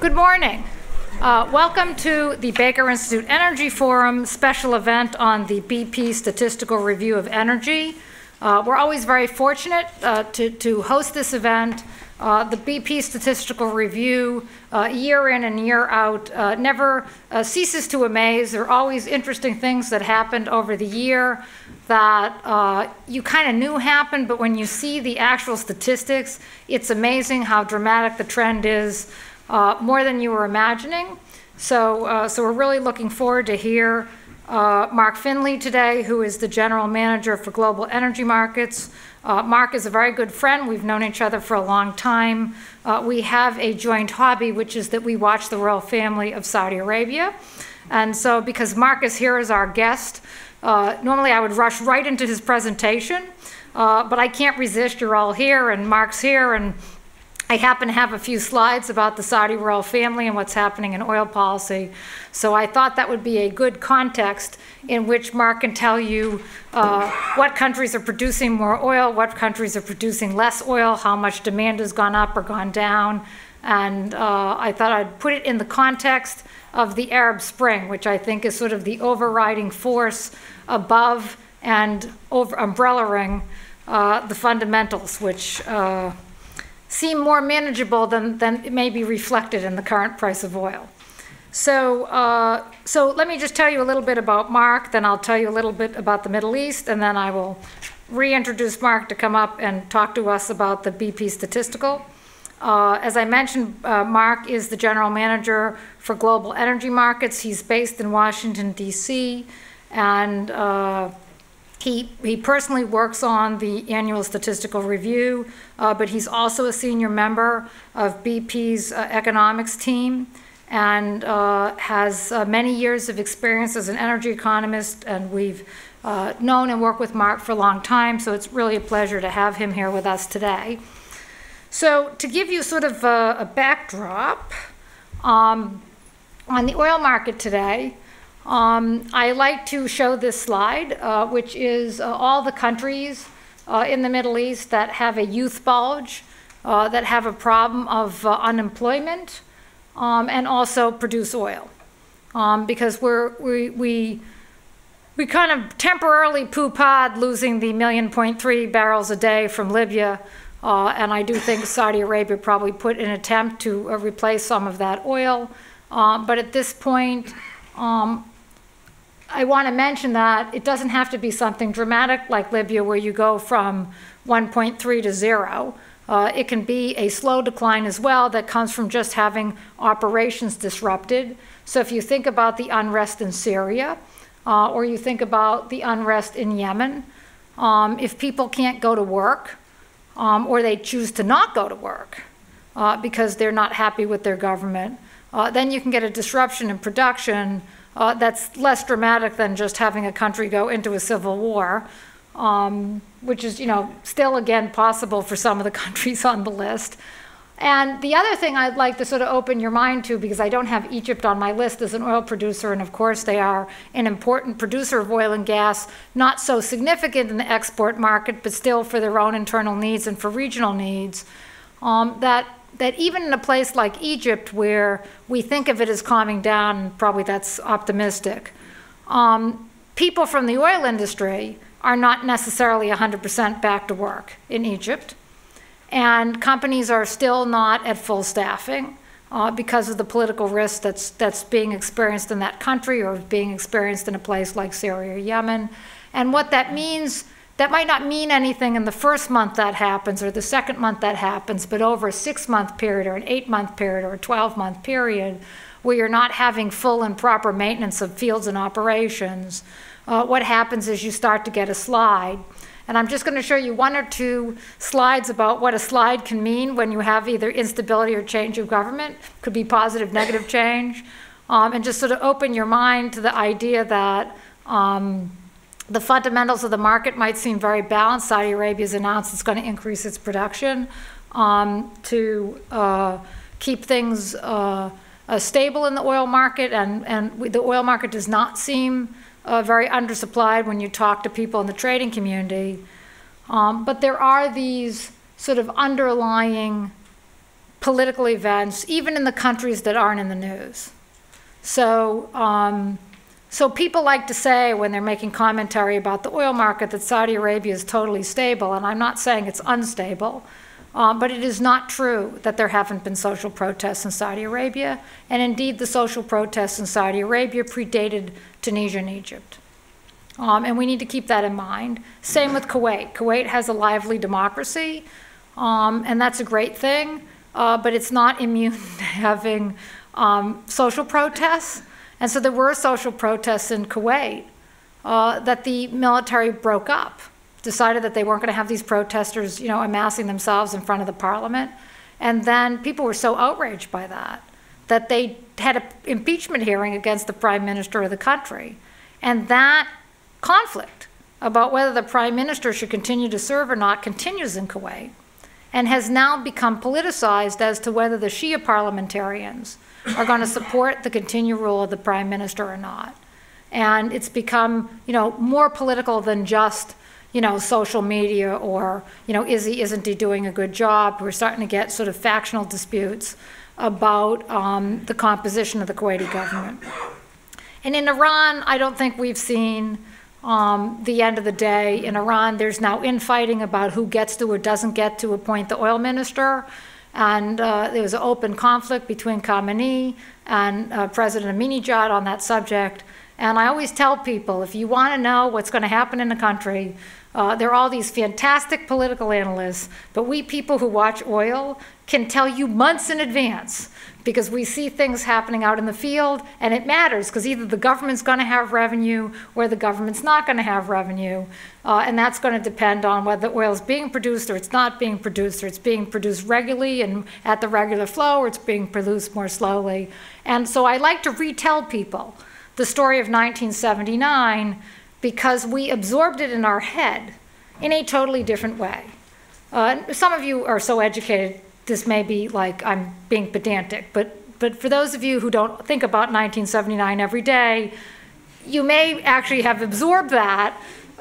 Good morning. Welcome to the Baker Institute Energy Forum special event on the BP Statistical Review of Energy. We're always very fortunate to host this event. The BP Statistical Review, year in and year out, never ceases to amaze. There are always interesting things that happened over the year that you kind of knew happened, but when you see the actual statistics, it's amazing how dramatic the trend is, more than you were imagining. So we're really looking forward to hear Mark Finley today, who is the General Manager for Global Energy Markets. Mark is a very good friend. We've known each other for a long time. We have a joint hobby, which is that we watch the royal family of Saudi Arabia. And so because Mark is here as our guest, normally I would rush right into his presentation, but I can't resist. You're all here, and Mark's here, and I happen to have a few slides about the Saudi royal family and what's happening in oil policy. So I thought that would be a good context in which Mark can tell you what countries are producing more oil, what countries are producing less oil, how much demand has gone up or gone down. And I thought I'd put it in the context of the Arab Spring, which I think is sort of the overriding force above and umbrellaing the fundamentals, which seem more manageable than it may be reflected in the current price of oil. So, so let me just tell you a little bit about Mark, then I'll tell you a little bit about the Middle East, and then I will reintroduce Mark to come up and talk to us about the BP Statistical. As I mentioned, Mark is the General Manager for Global Energy Markets. He's based in Washington, D.C., and he personally works on the annual statistical review, but he's also a senior member of BP's economics team and has many years of experience as an energy economist, and we've known and worked with Mark for a long time, so it's really a pleasure to have him here with us today. So to give you sort of a backdrop on the oil market today, I like to show this slide, which is all the countries in the Middle East that have a youth bulge, that have a problem of unemployment, and also produce oil. Because we kind of temporarily poo-pah'd losing the 1.3 million barrels a day from Libya, and I do think Saudi Arabia probably put an attempt to replace some of that oil. But at this point, I want to mention that it doesn't have to be something dramatic like Libya where you go from 1.3 to 0. It can be a slow decline as well that comes from just having operations disrupted. So if you think about the unrest in Syria, or you think about the unrest in Yemen, if people can't go to work, or they choose to not go to work because they're not happy with their government, then you can get a disruption in production that's less dramatic than just having a country go into a civil war, which is, still, again, possible for some of the countries on the list. And the other thing I'd like to sort of open your mind to, because I don't have Egypt on my list as an oil producer, and of course they are an important producer of oil and gas, not so significant in the export market, but still for their own internal needs and for regional needs, that even in a place like Egypt, where we think of it as calming down, and probably that's optimistic, people from the oil industry are not necessarily 100% back to work in Egypt. And companies are still not at full staffing because of the political risk that's being experienced in that country or being experienced in a place like Syria or Yemen. And what that means, that might not mean anything in the first month that happens or the second month that happens, but over a 6-month period or an 8-month period or a 12-month period where you're not having full and proper maintenance of fields and operations, what happens is you start to get a slide. And I'm just going to show you 1 or 2 slides about what a slide can mean when you have either instability or change of government. Could be positive, negative change. And just sort of open your mind to the idea that the fundamentals of the market might seem very balanced. Saudi Arabia's announced it's going to increase its production to keep things stable in the oil market. And the oil market does not seem very undersupplied when you talk to people in the trading community. But there are these sort of underlying political events, even in the countries that aren't in the news. So, so people like to say when they're making commentary about the oil market that Saudi Arabia is totally stable, and I'm not saying it's unstable, but it is not true that there haven't been social protests in Saudi Arabia, and indeed the social protests in Saudi Arabia predated Tunisia and Egypt. And we need to keep that in mind. Same with Kuwait. Kuwait has a lively democracy, and that's a great thing, but it's not immune to having social protests. And so there were social protests in Kuwait that the military broke up, decided that they weren't going to have these protesters, you know, amassing themselves in front of the parliament. And then people were so outraged by that they had an impeachment hearing against the prime minister of the country. And that conflict about whether the prime minister should continue to serve or not continues in Kuwait and has now become politicized as to whether the Shia parliamentarians are going to support the continued rule of the prime minister or not. And it's become, you know, more political than just, you know, social media or, you know, isn't he doing a good job? We're starting to get sort of factional disputes about the composition of the Kuwaiti government. And in Iran, I don't think we've seen the end of the day. In Iran, there's now infighting about who gets to or doesn't get to appoint the oil minister. And there was an open conflict between Khamenei and President Ahmadinejad on that subject. And I always tell people, if you want to know what's going to happen in the country, there are all these fantastic political analysts, but we people who watch oil can tell you months in advance because we see things happening out in the field, and it matters because either the government's going to have revenue or the government's not going to have revenue, and that's going to depend on whether oil is being produced or it's not being produced, or it's being produced regularly and at the regular flow, or it's being produced more slowly. And so I like to retell people the story of 1979 because we absorbed it in our head in a totally different way. Some of you are so educated, this may be like I'm being pedantic, but for those of you who don't think about 1979 every day, you may actually have absorbed that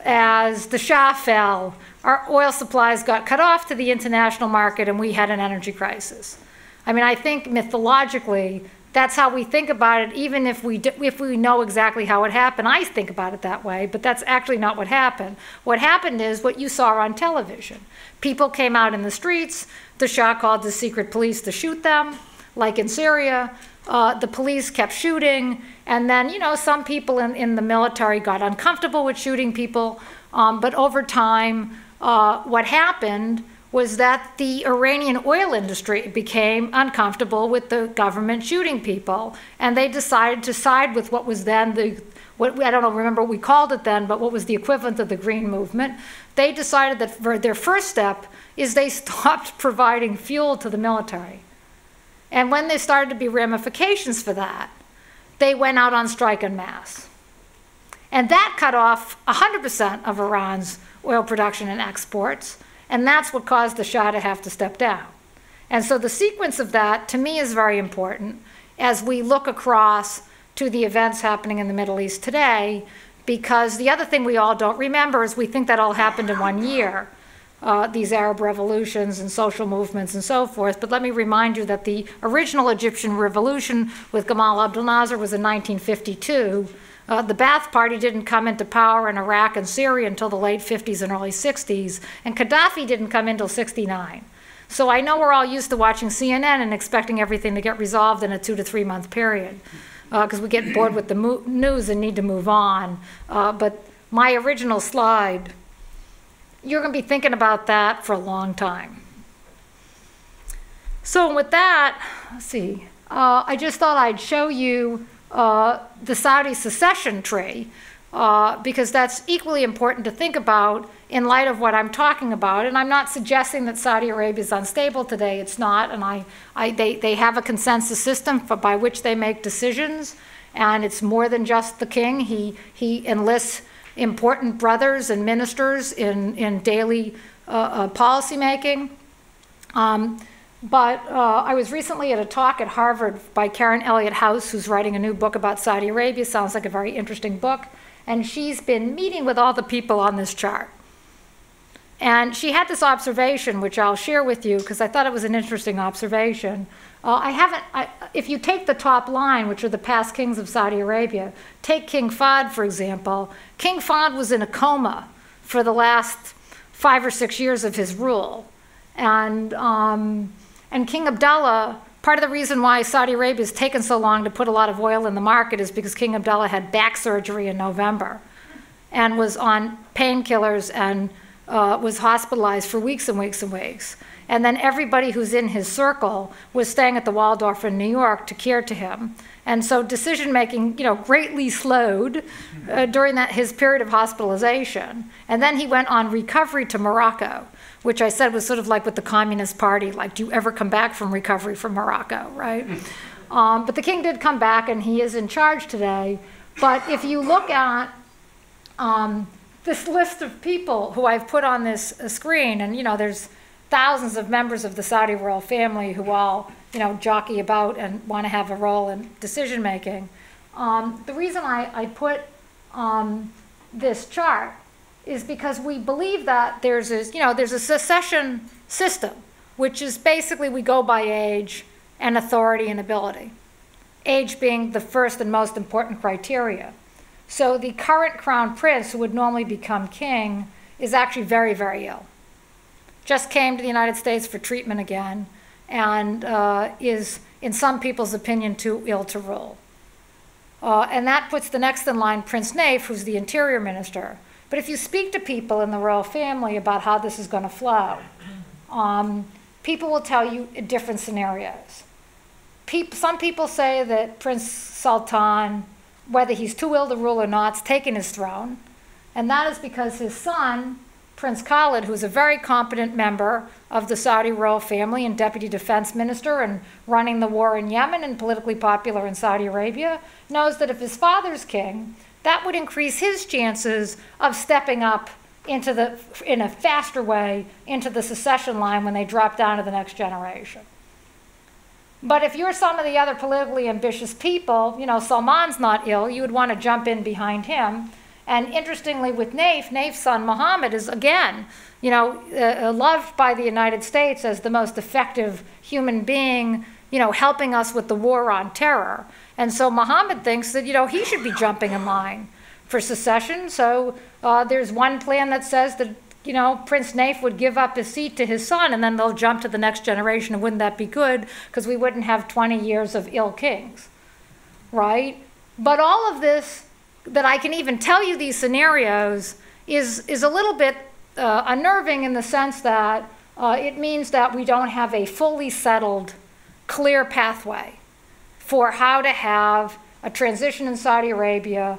as the Shah fell, our oil supplies got cut off to the international market, and we had an energy crisis. I mean, I think mythologically, that's how we think about it, even if we know exactly how it happened. I think about it that way, but that's actually not what happened. What happened is what you saw on television. People came out in the streets. The Shah called the secret police to shoot them, like in Syria. The police kept shooting, and then, you know, some people in the military got uncomfortable with shooting people, but over time, what happened was that the Iranian oil industry became uncomfortable with the government shooting people, and they decided to side with what was then I don't remember what we called it then, but what was the equivalent of the Green Movement. They decided that for their first step is they stopped providing fuel to the military. And when there started to be ramifications for that, they went out on strike en masse. And that cut off 100% of Iran's oil production and exports. And that's what caused the Shah to have to step down. And so the sequence of that, to me, is very important as we look across to the events happening in the Middle East today, because the other thing we all don't remember is we think that all happened in 1 year, these Arab revolutions and social movements and so forth. But let me remind you that the original Egyptian revolution with Gamal Abdel Nasser was in 1952. The Ba'ath Party didn't come into power in Iraq and Syria until the late 50s and early 60s, and Gaddafi didn't come in until 69. So I know we're all used to watching CNN and expecting everything to get resolved in a 2 to 3 month period, because we get bored with the news and need to move on. But my original slide, you're going to be thinking about that for a long time. So with that, let's see, I just thought I'd show you the Saudi secession tree, because that's equally important to think about in light of what I'm talking about. And I'm not suggesting that Saudi Arabia is unstable today. It's not. And they have a consensus system by which they make decisions. And it's more than just the king. He enlists important brothers and ministers in daily policy making. But I was recently at a talk at Harvard by Karen Elliott House, who's writing a new book about Saudi Arabia. Sounds like a very interesting book. And she's been meeting with all the people on this chart. And she had this observation, which I'll share with you because I thought it was an interesting observation. If you take the top line, which are the past kings of Saudi Arabia, take King Fahd, for example. King Fahd was in a coma for the last 5 or 6 years of his rule. And King Abdullah, part of the reason why Saudi Arabia has taken so long to put a lot of oil in the market is because King Abdullah had back surgery in November and was on painkillers and was hospitalized for weeks and weeks and weeks. And then everybody who's in his circle was staying at the Waldorf in New York to care to him. And so decision-making, greatly slowed during his period of hospitalization. And then he went on recovery to Morocco, which I said was sort of like with the Communist Party, like, do you ever come back from recovery from Morocco, right? But the king did come back, and he is in charge today. But if you look at this list of people who I've put on this screen, and there's thousands of members of the Saudi royal family who all, jockey about and want to have a role in decision making. The reason I put this chart is because we believe that there's a secession system, which is basically we go by age and authority and ability. Age being the first and most important criteria. So the current crown prince, who would normally become king, is actually very, very ill. Just came to the United States for treatment again, and is, in some people's opinion, too ill to rule. And that puts the next in line Prince Naif, who's the interior minister. But if you speak to people in the royal family about how this is going to flow, people will tell you different scenarios. Some people say that Prince Sultan, whether he's too ill to rule or not, is taking his throne. And that is because his son, Prince Khalid, who's a very competent member of the Saudi royal family and deputy defense minister and running the war in Yemen and politically popular in Saudi Arabia, knows that if his father's king, that would increase his chances of stepping up in a faster way into the secession line when they drop down to the next generation. But if you're some of the other politically ambitious people, Salman's not ill, you would want to jump in behind him. And interestingly, with Naif's son Mohammed is, again, loved by the United States as the most effective human being, helping us with the war on terror. And so Mohammed thinks that, he should be jumping in line for secession. So there's one plan that says that, Prince Naif would give up his seat to his son, and then they'll jump to the next generation. And wouldn't that be good? Because we wouldn't have 20 years of ill kings, right? But all of this, that I can even tell you these scenarios, is a little bit unnerving in the sense that it means that we don't have a fully settled, clear pathway for how to have a transition in Saudi Arabia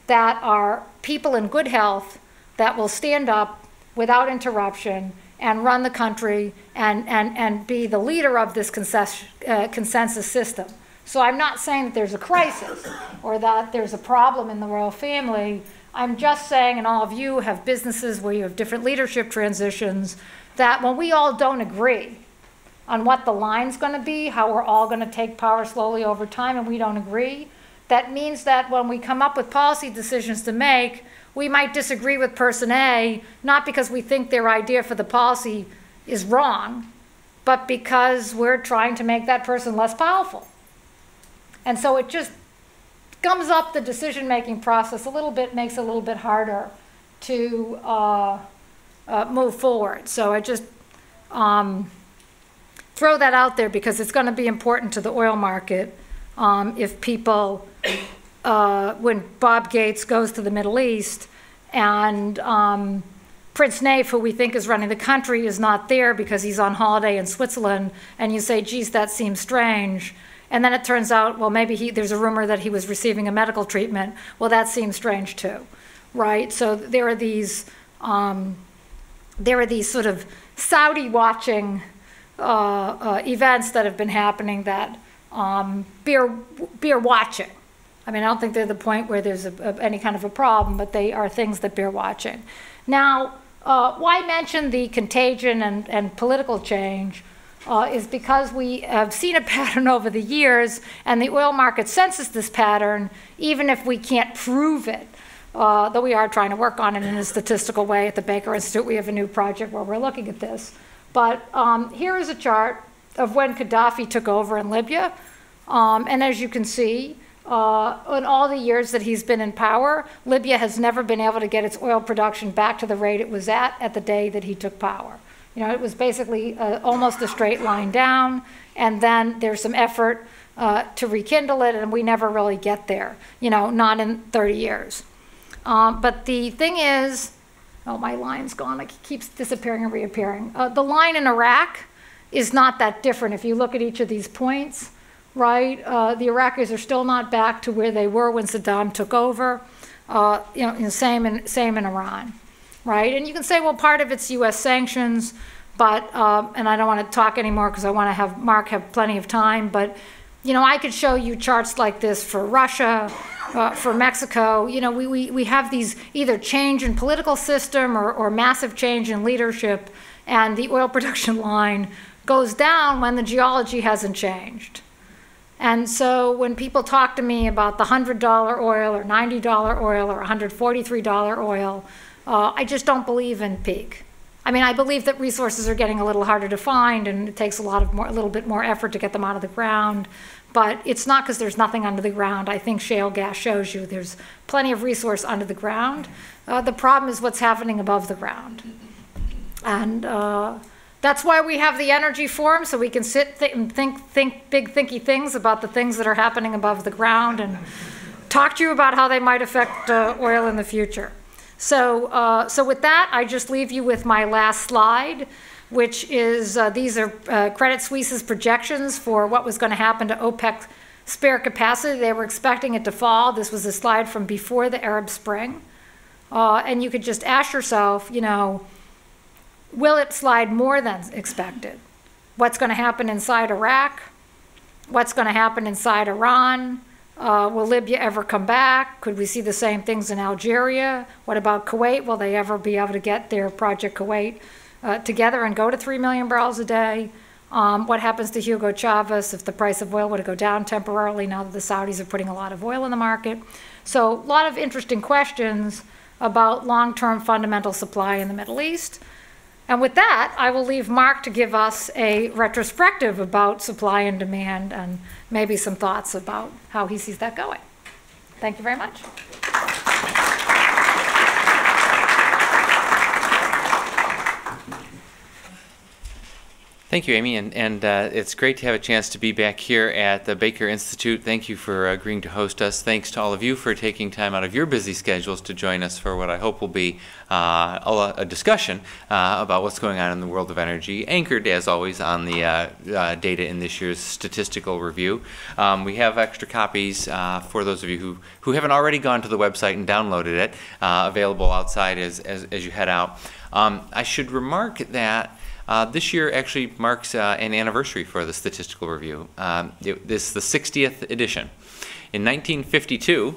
that are people in good health that will stand up without interruption and run the country and be the leader of this consensus system. So I'm not saying that there's a crisis or that there's a problem in the royal family. I'm just saying, and all of you have businesses where you have different leadership transitions, that when we all don't agree on what the line's going to be, how we're all going to take power slowly over time, and we don't agree, that means that when we come up with policy decisions to make, we might disagree with person A, not because we think their idea for the policy is wrong, but because we're trying to make that person less powerful. And so it just gums up the decision-making process a little bit, makes it a little bit harder to move forward. So I just throw that out there because it's going to be important to the oil market if people, when Bob Gates goes to the Middle East and Prince Naif, who we think is running the country, is not there because he's on holiday in Switzerland, and you say, geez, that seems strange. And then it turns out, well, maybe there's a rumor that he was receiving a medical treatment. Well, that seems strange too, right? So there are these sort of Saudi-watching events that have been happening that bear watching. I mean, I don't think they're the point where there's any kind of a problem, but they are things that bear watching. Now, why mention the contagion and political change? Is because we have seen a pattern over the years, and the oil market senses this pattern, even if we can't prove it though we are trying to work on it in a statistical way at the Baker Institute. We have a new project where we're looking at this. But here is a chart of when Gaddafi took over in Libya. And as you can see, in all the years that he's been in power, Libya has never been able to get its oil production back to the rate it was at the day that he took power. You know, it was basically almost a straight line down, and then there's some effort to rekindle it, and we never really get there, you know, not in 30 years. But the thing is, oh, my line's gone. It keeps disappearing and reappearing. The line in Iraq is not that different. If you look at each of these points, right, the Iraqis are still not back to where they were when Saddam took over. You know, same in Iran, right? And you can say, well, part of it's U.S. sanctions, but and I don't want to talk anymore because I want to have Mark have plenty of time. But you know, I could show you charts like this for Russia, for Mexico. You know, we have these either change in political system or massive change in leadership, and the oil production line goes down when the geology hasn't changed. And so when people talk to me about the $100 oil or $90 oil or $143 oil, I just don't believe in peak. I mean, I believe that resources are getting a little harder to find, and it takes a little bit more effort to get them out of the ground. But it's not because there's nothing under the ground. I think shale gas shows you there's plenty of resource under the ground. The problem is what's happening above the ground. And that's why we have the Energy Forum, so we can sit and think big thinky things about the things that are happening above the ground and talk to you about how they might affect oil in the future. So, so with that, I just leave you with my last slide, which is these are Credit Suisse's projections for what was going to happen to OPEC spare capacity. They were expecting it to fall. This was a slide from before the Arab Spring. And you could just ask yourself, you know, will it slide more than expected? What's going to happen inside Iraq? What's going to happen inside Iran? Will Libya ever come back? Could we see the same things in Algeria? What about Kuwait? Will they ever be able to get their Project Kuwait together and go to 3 million barrels a day? What happens to Hugo Chavez if the price of oil were to go down temporarily now that the Saudis are putting a lot of oil in the market? So a lot of interesting questions about long-term fundamental supply in the Middle East. And with that, I will leave Mark to give us a retrospective about supply and demand and maybe some thoughts about how he sees that going. Thank you very much. Thank you, Amy, and it's great to have a chance to be back here at the Baker Institute. Thank you for agreeing to host us. Thanks to all of you for taking time out of your busy schedules to join us for what I hope will be a discussion about what's going on in the world of energy, anchored, as always, on the data in this year's statistical review. We have extra copies for those of you who haven't already gone to the website and downloaded it, available outside as you head out. I should remark that this year actually marks an anniversary for the Statistical Review. This is the 60th edition. In 1952,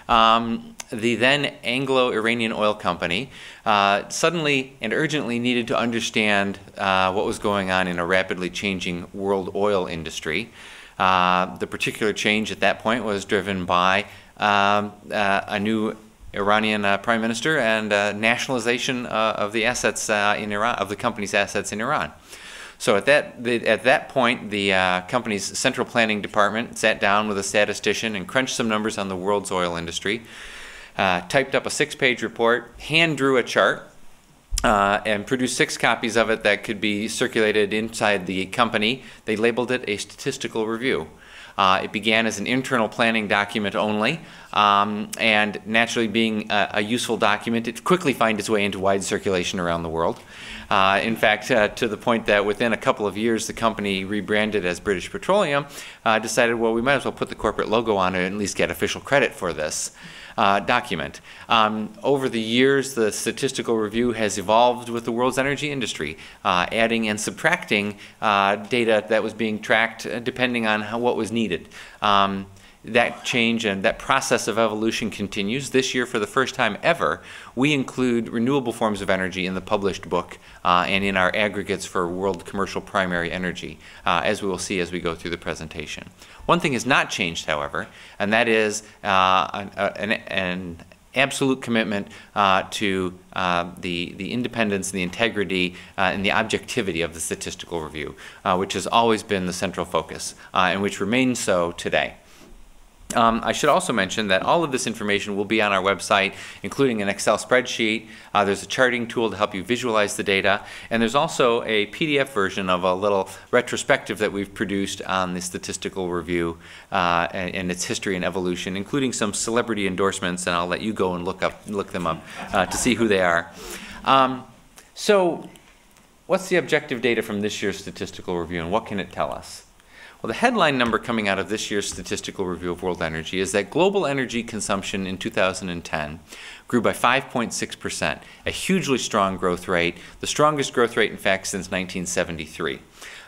the then Anglo-Iranian oil company suddenly and urgently needed to understand what was going on in a rapidly changing world oil industry. The particular change at that point was driven by a new Iranian prime minister and nationalization of the assets in Iran, of the company's assets in Iran. So at that point, the company's central planning department sat down with a statistician and crunched some numbers on the world's oil industry, typed up a 6-page report, hand drew a chart, and produced 6 copies of it that could be circulated inside the company. They labeled it a statistical review. It began as an internal planning document only, and naturally being a useful document, it quickly found its way into wide circulation around the world. In fact, to the point that within a couple of years, the company rebranded as British Petroleum, decided, well, we might as well put the corporate logo on it and at least get official credit for this document. Over the years, the Statistical Review has evolved with the world's energy industry, adding and subtracting data that was being tracked depending on what was needed. That change and that process of evolution continues. This year, for the first time ever, we include renewable forms of energy in the published book and in our aggregates for world commercial primary energy, as we will see as we go through the presentation. One thing has not changed, however, and that is an absolute commitment to the independence, the integrity, and the objectivity of the statistical review, which has always been the central focus, and which remains so today. I should also mention that all of this information will be on our website, including an Excel spreadsheet. There's a charting tool to help you visualize the data, and there's also a PDF version of a little retrospective that we've produced on the statistical review and its history and evolution, including some celebrity endorsements, and I'll let you go and look them up to see who they are. So what's the objective data from this year's statistical review, and what can it tell us? Well, the headline number coming out of this year's Statistical Review of World Energy is that global energy consumption in 2010 grew by 5.6%, a hugely strong growth rate, the strongest growth rate, in fact, since 1973.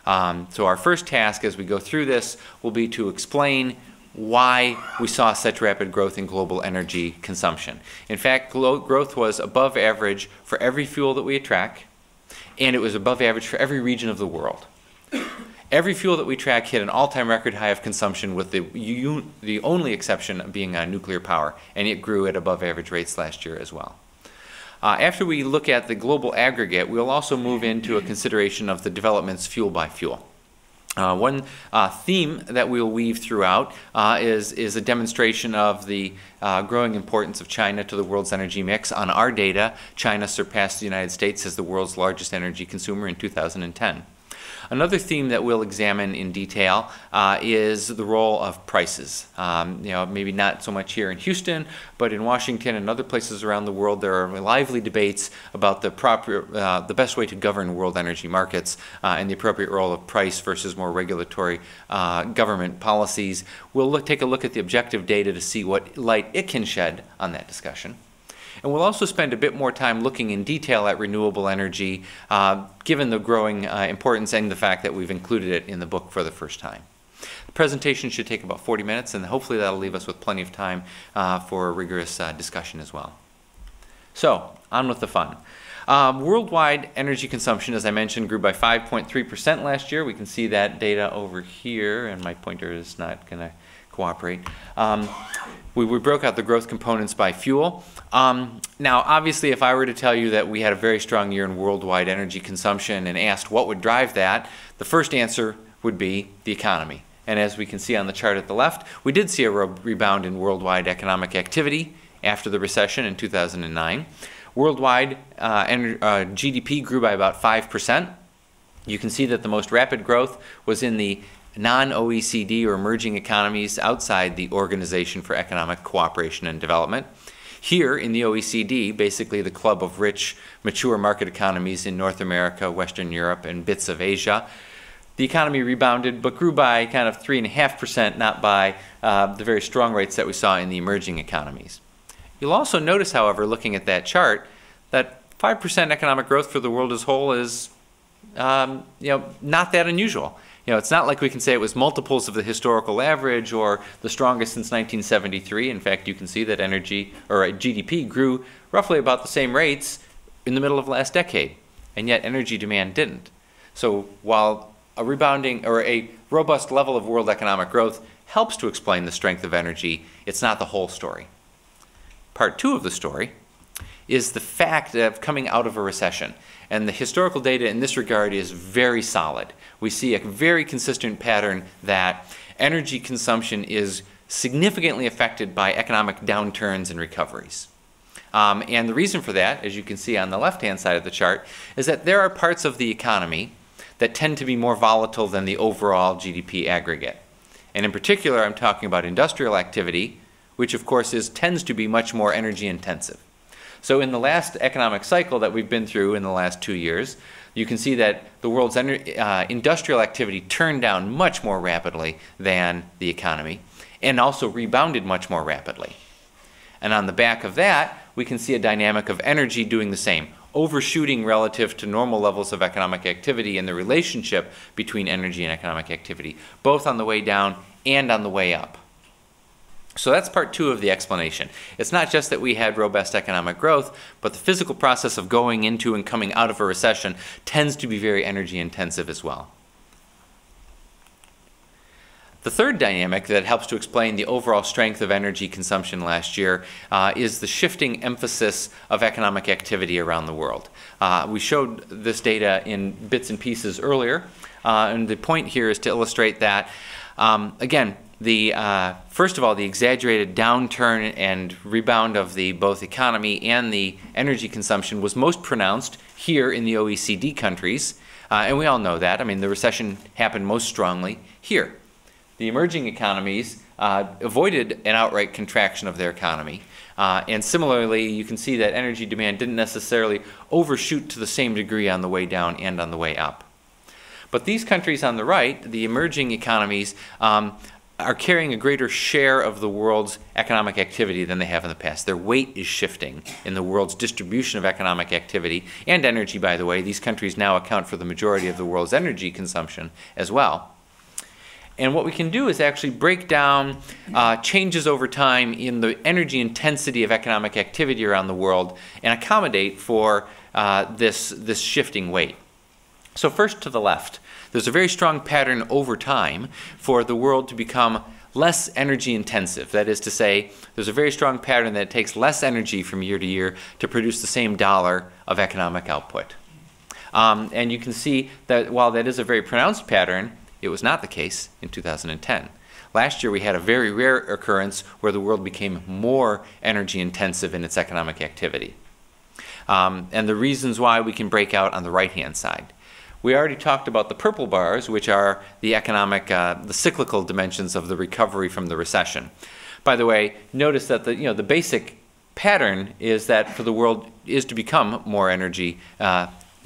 So our first task as we go through this will be to explain why we saw such rapid growth in global energy consumption. In fact, growth was above average for every fuel that we track, and it was above average for every region of the world. Every fuel that we track hit an all-time record high of consumption, with the only exception being nuclear power, and it grew at above average rates last year as well. After we look at the global aggregate, we'll also move into a consideration of the developments fuel by fuel. One theme that we'll weave throughout is a demonstration of the growing importance of China to the world's energy mix. On our data, China surpassed the United States as the world's largest energy consumer in 2010. Another theme that we'll examine in detail is the role of prices. Maybe not so much here in Houston, but in Washington and other places around the world, there are lively debates about the best way to govern world energy markets and the appropriate role of price versus more regulatory government policies. We'll take a look at the objective data to see what light it can shed on that discussion. And we'll also spend a bit more time looking in detail at renewable energy, given the growing importance and the fact that we've included it in the book for the first time. The presentation should take about 40 minutes, and hopefully that'll leave us with plenty of time for a rigorous discussion as well. So, on with the fun. Worldwide energy consumption, as I mentioned, grew by 5.3% last year. We can see that data over here, and my pointer is not going to cooperate. We broke out the growth components by fuel. Now, obviously, if I were to tell you that we had a very strong year in worldwide energy consumption and asked what would drive that, the first answer would be the economy. And as we can see on the chart at the left, we did see a rebound in worldwide economic activity after the recession in 2009. Worldwide GDP grew by about 5%. You can see that the most rapid growth was in the non-OECD or emerging economies outside the Organization for Economic Cooperation and Development. Here in the OECD, basically the club of rich, mature market economies in North America, Western Europe, and bits of Asia, the economy rebounded but grew by kind of 3.5%, not by the very strong rates that we saw in the emerging economies. You'll also notice, however, looking at that chart, that 5% economic growth for the world as a whole is not that unusual. It's not like we can say it was multiples of the historical average or the strongest since 1973. In fact, you can see that GDP grew roughly about the same rates in the middle of last decade, and yet energy demand didn't. So while a rebounding or a robust level of world economic growth helps to explain the strength of energy, it's not the whole story. Part two of the story is the fact of coming out of a recession. And the historical data in this regard is very solid. We see a very consistent pattern that energy consumption is significantly affected by economic downturns and recoveries. And the reason for that, as you can see on the left-hand side of the chart, is that there are parts of the economy that tend to be more volatile than the overall GDP aggregate. And in particular, I'm talking about industrial activity, which of course tends to be much more energy intensive. So in the last economic cycle that we've been through in the last 2 years, you can see that the world's industrial activity turned down much more rapidly than the economy, and also rebounded much more rapidly. And on the back of that, we can see a dynamic of energy doing the same, overshooting relative to normal levels of economic activity and the relationship between energy and economic activity, both on the way down and on the way up. So that's part two of the explanation. It's not just that we had robust economic growth, but the physical process of going into and coming out of a recession tends to be very energy intensive as well. The third dynamic that helps to explain the overall strength of energy consumption last year is the shifting emphasis of economic activity around the world. We showed this data in bits and pieces earlier, and the point here is to illustrate that, again, first of all, the exaggerated downturn and rebound of both economy and the energy consumption was most pronounced here in the OECD countries, and we all know that. I mean, the recession happened most strongly here. The emerging economies avoided an outright contraction of their economy. And similarly, you can see that energy demand didn't necessarily overshoot to the same degree on the way down and on the way up. But these countries on the right, the emerging economies, are carrying a greater share of the world's economic activity than they have in the past. Their weight is shifting in the world's distribution of economic activity and energy, by the way. These countries now account for the majority of the world's energy consumption as well. And what we can do is actually break down changes over time in the energy intensity of economic activity around the world and accommodate for this shifting weight. So first to the left, there's a very strong pattern over time for the world to become less energy intensive. That is to say, there's a very strong pattern that it takes less energy from year to year to produce the same dollar of economic output. And you can see that while that is a very pronounced pattern, it was not the case in 2010. Last year we had a very rare occurrence where the world became more energy intensive in its economic activity. And the reasons why we can break out on the right-hand side. We already talked about the purple bars, which are the the cyclical dimensions of the recovery from the recession. By the way, notice that the basic pattern is that for the world is to become more energy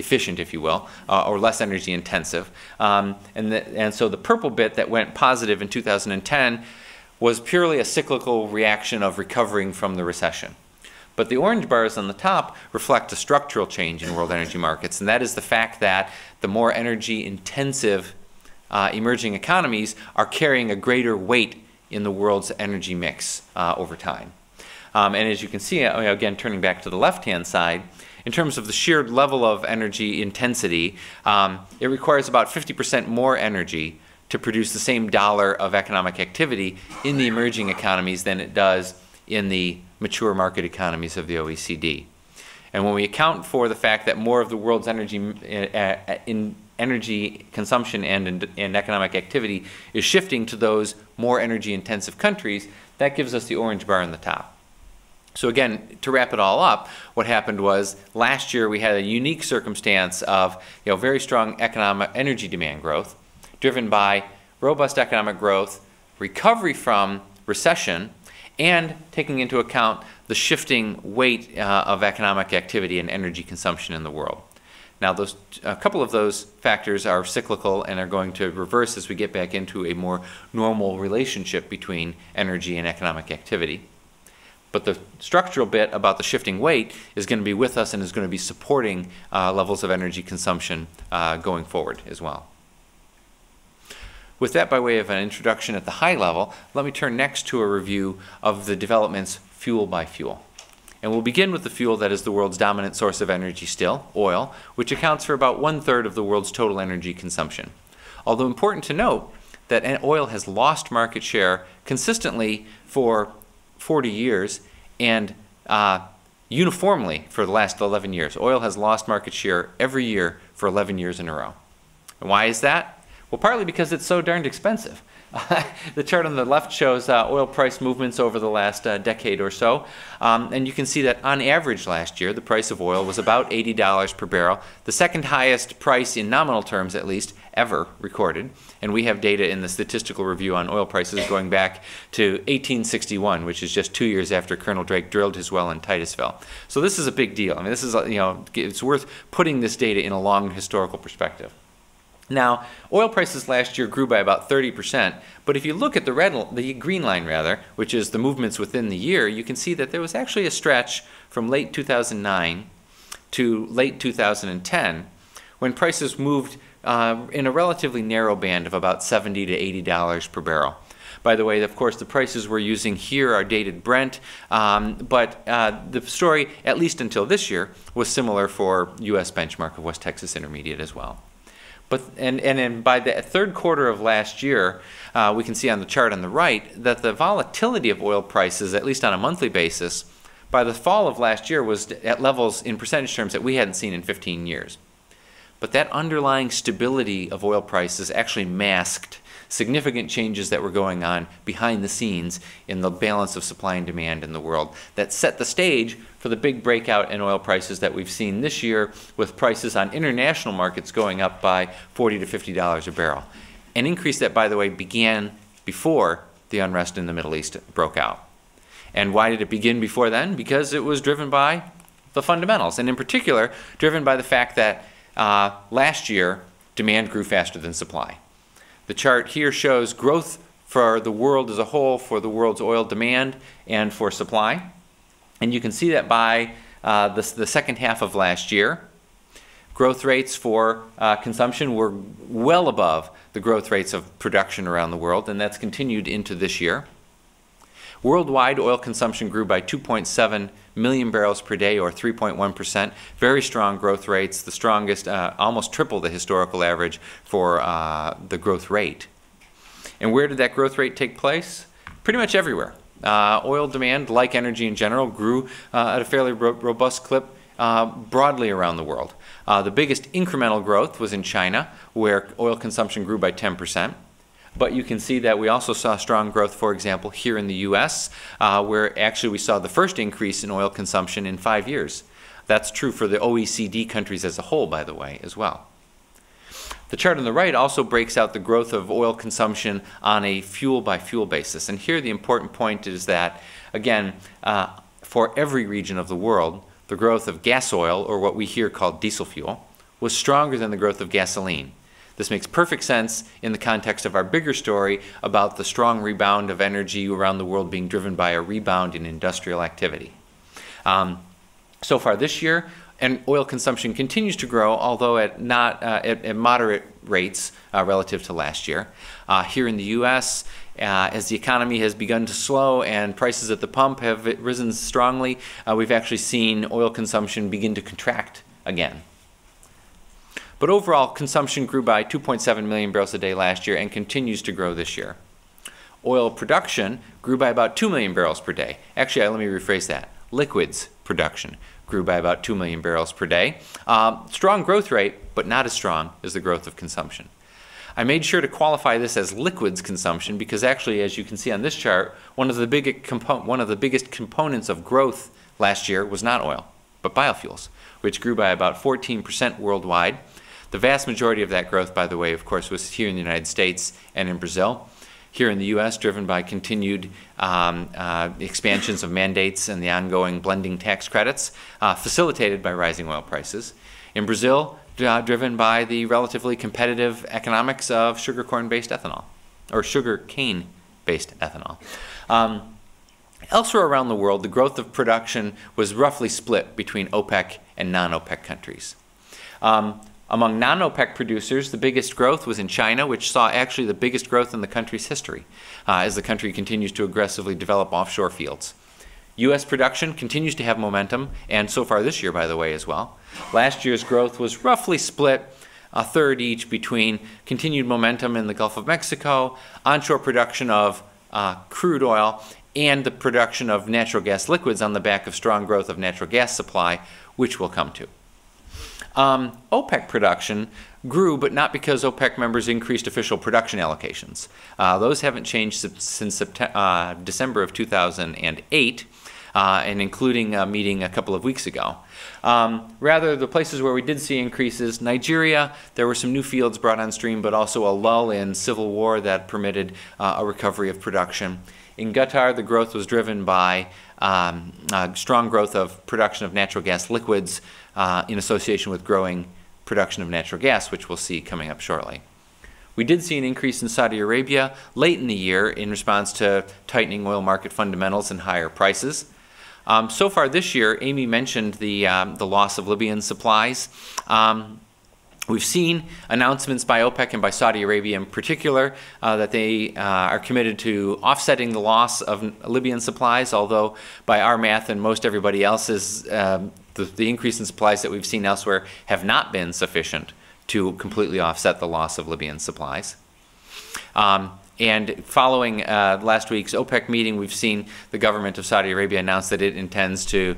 efficient, if you will, or less energy intensive. And so the purple bit that went positive in 2010 was purely a cyclical reaction of recovering from the recession. But the orange bars on the top reflect a structural change in world energy markets, and that is the fact that the more energy intensive emerging economies are carrying a greater weight in the world's energy mix over time. And as you can see, again, turning back to the left-hand side, in terms of the sheer level of energy intensity, it requires about 50% more energy to produce the same dollar of economic activity in the emerging economies than it does in the mature market economies of the OECD. And when we account for the fact that more of the world's energy consumption and economic activity is shifting to those more energy intensive countries, that gives us the orange bar on the top. So again, to wrap it all up, what happened was last year we had a unique circumstance of very strong economic energy demand growth driven by robust economic growth, recovery from recession, and taking into account the shifting weight of economic activity and energy consumption in the world. Now, a couple of those factors are cyclical and are going to reverse as we get back into a more normal relationship between energy and economic activity. But the structural bit about the shifting weight is going to be with us and is going to be supporting levels of energy consumption going forward as well. With that by way of an introduction at the high level, let me turn next to a review of the developments fuel by fuel. And we'll begin with the fuel that is the world's dominant source of energy still, oil, which accounts for about 1/3 of the world's total energy consumption. Although important to note that oil has lost market share consistently for 40 years and uniformly for the last 11 years. Oil has lost market share every year for 11 years in a row. And why is that? Well, partly because it's so darned expensive. The chart on the left shows oil price movements over the last decade or so. And you can see that on average last year, the price of oil was about $80 per barrel, the second highest price in nominal terms, at least, ever recorded. And we have data in the Statistical Review on oil prices going back to 1861, which is just 2 years after Colonel Drake drilled his well in Titusville. So this is a big deal. I mean, this is, it's worth putting this data in a long historical perspective. Now, oil prices last year grew by about 30%, but if you look at the green line rather, which is the movements within the year, you can see that there was actually a stretch from late 2009 to late 2010 when prices moved in a relatively narrow band of about $70 to $80 per barrel. By the way, of course, the prices we're using here are dated Brent, but the story, at least until this year, was similar for U.S. benchmark of West Texas Intermediate as well. And by the third quarter of last year, we can see on the chart on the right that the volatility of oil prices, at least on a monthly basis, by the fall of last year was at levels in percentage terms that we hadn't seen in 15 years. But that underlying stability of oil prices actually masked significant changes that were going on behind the scenes in the balance of supply and demand in the world that set the stage for the big breakout in oil prices that we've seen this year, with prices on international markets going up by $40 to $50 a barrel. An increase that, by the way, began before the unrest in the Middle East broke out. And why did it begin before then? Because it was driven by the fundamentals, and in particular, driven by the fact that last year, demand grew faster than supply. The chart here shows growth for the world as a whole, for the world's oil demand and for supply. And you can see that by the second half of last year, growth rates for consumption were well above the growth rates of production around the world, and that's continued into this year. Worldwide oil consumption grew by 2.7 million barrels per day, or 3.1%. Very strong growth rates, the strongest, almost triple the historical average for the growth rate. And where did that growth rate take place? Pretty much everywhere. Oil demand, like energy in general, grew at a fairly robust clip broadly around the world. The biggest incremental growth was in China, where oil consumption grew by 10%. But you can see that we also saw strong growth, for example, here in the U.S., where actually we saw the first increase in oil consumption in 5 years. That's true for the OECD countries as a whole, by the way, as well. The chart on the right also breaks out the growth of oil consumption on a fuel-by-fuel basis. And here the important point is that, again, for every region of the world, the growth of gas oil, or what we here call diesel fuel, was stronger than the growth of gasoline. This makes perfect sense in the context of our bigger story about the strong rebound of energy around the world being driven by a rebound in industrial activity. So far this year, and oil consumption continues to grow, although at moderate rates relative to last year. Here in the U.S., as the economy has begun to slow and prices at the pump have risen strongly, we've actually seen oil consumption begin to contract again. But overall, consumption grew by 2.7 million barrels a day last year and continues to grow this year. Oil production grew by about 2 million barrels per day. Actually, let me rephrase that. Liquids production grew by about 2 million barrels per day. Strong growth rate, but not as strong as the growth of consumption. I made sure to qualify this as liquids consumption because actually, as you can see on this chart, one of the biggest components of growth last year was not oil, but biofuels, which grew by about 14% worldwide. The vast majority of that growth, by the way, of course, was here in the United States and in Brazil. Here in the U.S., driven by continued expansions of mandates and the ongoing blending tax credits, facilitated by rising oil prices. In Brazil, driven by the relatively competitive economics of sugarcorn-based ethanol, or sugar cane-based ethanol. Elsewhere around the world, the growth of production was roughly split between OPEC and non-OPEC countries. Among non-OPEC producers, the biggest growth was in China, which saw actually the biggest growth in the country's history as the country continues to aggressively develop offshore fields. U.S. production continues to have momentum, and so far this year, by the way, as well. Last year's growth was roughly split, a third each, between continued momentum in the Gulf of Mexico, onshore production of crude oil, and the production of natural gas liquids on the back of strong growth of natural gas supply, which we'll come to. OPEC production grew, but not because OPEC members increased official production allocations. Those haven't changed since December of 2008, and including a meeting a couple of weeks ago. Rather, the places where we did see increases, Nigeria, there were some new fields brought on stream, but also a lull in civil war that permitted a recovery of production. In Qatar, the growth was driven by strong growth of production of natural gas liquids in association with growing production of natural gas, which we'll see coming up shortly. We did see an increase in Saudi Arabia late in the year in response to tightening oil market fundamentals and higher prices. So far this year, Amy mentioned the loss of Libyan supplies. We've seen announcements by OPEC and by Saudi Arabia in particular that they are committed to offsetting the loss of Libyan supplies, although by our math and most everybody else's, the increase in supplies that we've seen elsewhere have not been sufficient to completely offset the loss of Libyan supplies. And following last week's OPEC meeting, we've seen the government of Saudi Arabia announce that it intends to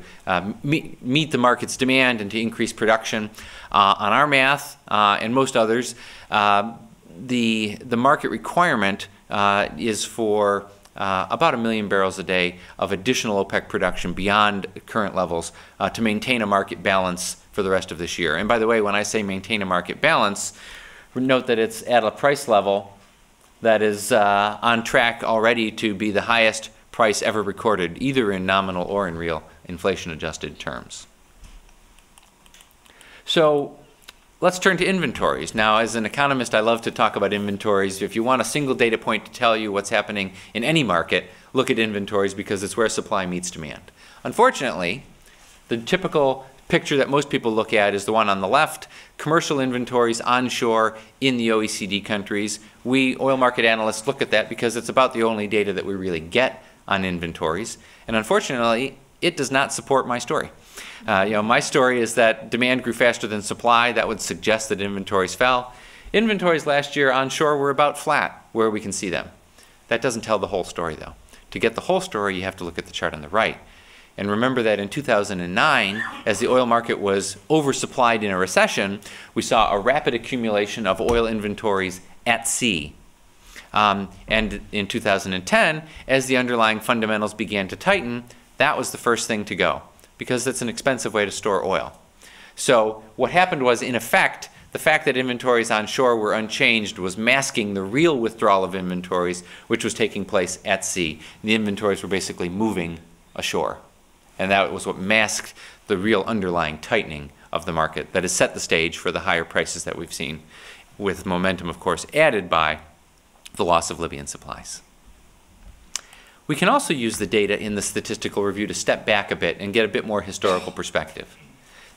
meet the market's demand and to increase production. On our math and most others, the market requirement is for about 1 million barrels a day of additional OPEC production beyond current levels to maintain a market balance for the rest of this year. And by the way, when I say maintain a market balance, note that it's at a price level that is on track already to be the highest price ever recorded, either in nominal or in real inflation-adjusted terms. So let's turn to inventories. Now, as an economist, I love to talk about inventories. If you want a single data point to tell you what's happening in any market, look at inventories because it's where supply meets demand. Unfortunately, the typical picture that most people look at is the one on the left, commercial inventories onshore in the OECD countries. We oil market analysts look at that because it's about the only data that we really get on inventories. And unfortunately, it does not support my story. My story is that demand grew faster than supply. That would suggest that inventories fell. Inventories last year onshore were about flat where we can see them. That doesn't tell the whole story, though. To get the whole story, you have to look at the chart on the right. And remember that in 2009, as the oil market was oversupplied in a recession, we saw a rapid accumulation of oil inventories at sea. And in 2010, as the underlying fundamentals began to tighten, that was the first thing to go, because it's an expensive way to store oil. So what happened was, in effect, the fact that inventories onshore were unchanged was masking the real withdrawal of inventories, which was taking place at sea. The inventories were basically moving ashore. And that was what masked the real underlying tightening of the market that has set the stage for the higher prices that we've seen, with momentum, of course, added by the loss of Libyan supplies. We can also use the data in the statistical review to step back a bit and get a bit more historical perspective.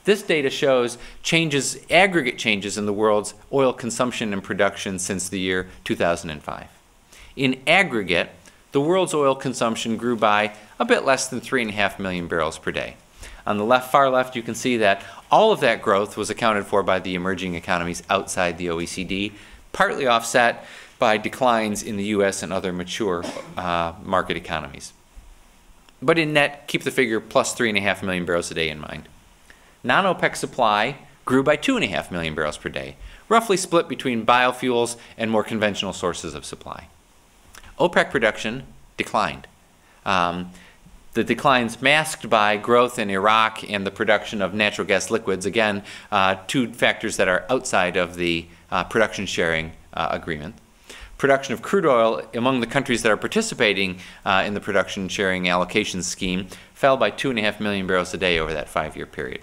This data shows changes, aggregate changes in the world's oil consumption and production since the year 2005. In aggregate, the world's oil consumption grew by a bit less than 3.5 million barrels per day. On the left, far left, you can see that all of that growth was accounted for by the emerging economies outside the OECD, partly offset by declines in the US and other mature market economies. But in net, keep the figure plus 3.5 million barrels a day in mind. Non-OPEC supply grew by 2.5 million barrels per day, roughly split between biofuels and more conventional sources of supply. OPEC production declined. The declines masked by growth in Iraq and the production of natural gas liquids, again, two factors that are outside of the production sharing agreement. Production of crude oil among the countries that are participating in the production sharing allocation scheme fell by 2.5 million barrels a day over that 5-year period.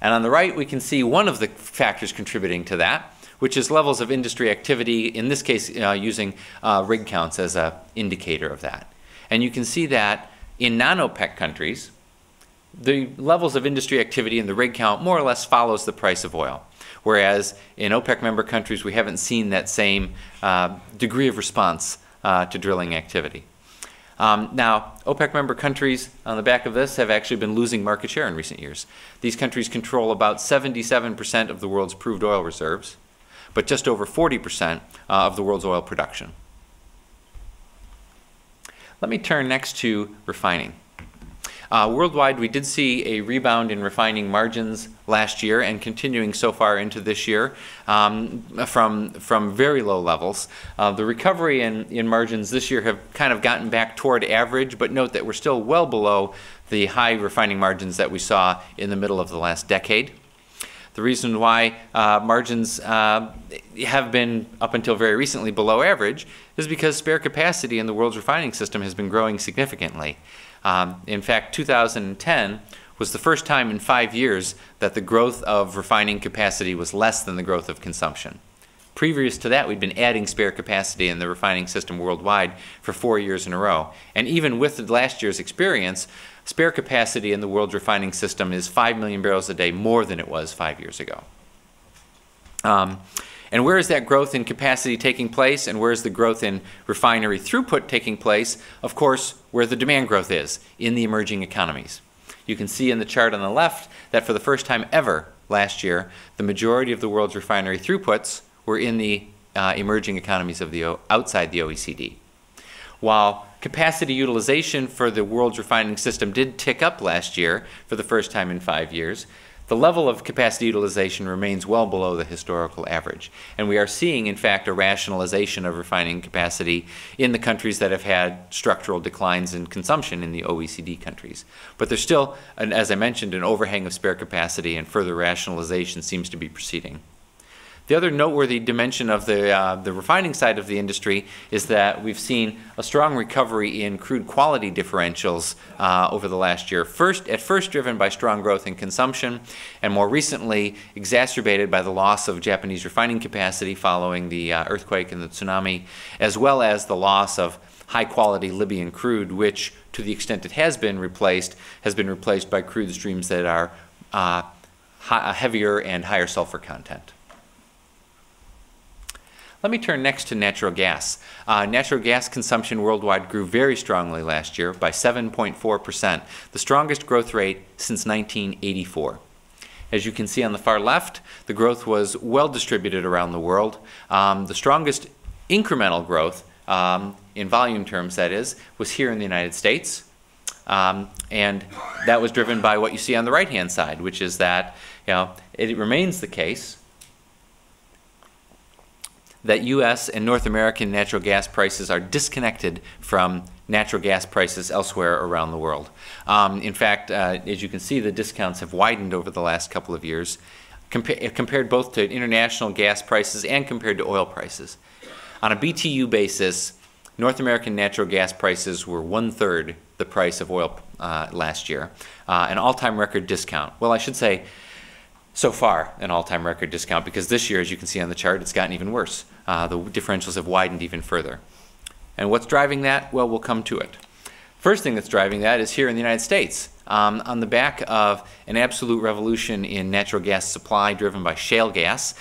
And on the right, we can see one of the factors contributing to that, which is levels of industry activity, in this case using rig counts as an indicator of that. And you can see that in non-OPEC countries, the levels of industry activity in the rig count more or less follows the price of oil. Whereas in OPEC member countries, we haven't seen that same degree of response to drilling activity. Now, OPEC member countries on the back of this have actually been losing market share in recent years. These countries control about 77% of the world's proved oil reserves, but just over 40% of the world's oil production. Let me turn next to refining. Worldwide, we did see a rebound in refining margins last year and continuing so far into this year from very low levels. The recovery in margins this year have kind of gotten back toward average, but note that we're still well below the high refining margins that we saw in the middle of the last decade. The reason why margins have been, up until very recently, below average is because spare capacity in the world's refining system has been growing significantly. In fact, 2010 was the first time in 5 years that the growth of refining capacity was less than the growth of consumption. Previous to that, we'd been adding spare capacity in the refining system worldwide for 4 years in a row. And even with last year's experience, spare capacity in the world's refining system is 5 million barrels a day more than it was 5 years ago. And where is that growth in capacity taking place, and where is the growth in refinery throughput taking place? Of course, where the demand growth is, in the emerging economies. You can see in the chart on the left that for the first time ever last year, the majority of the world's refinery throughputs were in the emerging economies of outside the OECD. While capacity utilization for the world's refining system did tick up last year for the first time in 5 years, the level of capacity utilization remains well below the historical average. And we are seeing, in fact, a rationalization of refining capacity in the countries that have had structural declines in consumption in the OECD countries. But there's still, as I mentioned, an overhang of spare capacity, and further rationalization seems to be proceeding. The other noteworthy dimension of the refining side of the industry is that we've seen a strong recovery in crude quality differentials over the last year. At first driven by strong growth in consumption, and more recently exacerbated by the loss of Japanese refining capacity following the earthquake and the tsunami, as well as the loss of high-quality Libyan crude, which, to the extent it has been replaced by crude streams that are heavier and higher sulfur content. Let me turn next to natural gas. Natural gas consumption worldwide grew very strongly last year by 7.4%, the strongest growth rate since 1984. As you can see on the far left, the growth was well distributed around the world. The strongest incremental growth, in volume terms that is, was here in the United States. And that was driven by what you see on the right-hand side, which is that it remains the case that U.S. and North American natural gas prices are disconnected from natural gas prices elsewhere around the world. In fact, as you can see, the discounts have widened over the last couple of years, compared both to international gas prices and compared to oil prices. On a BTU basis, North American natural gas prices were 1/3 the price of oil last year, an all-time record discount. Well, I should say, so far, an all-time record discount, because this year, as you can see on the chart, it's gotten even worse. The differentials have widened even further. And what's driving that? Well, we'll come to it. First thing that's driving that is here in the United States. On the back of an absolute revolution in natural gas supply driven by shale gas,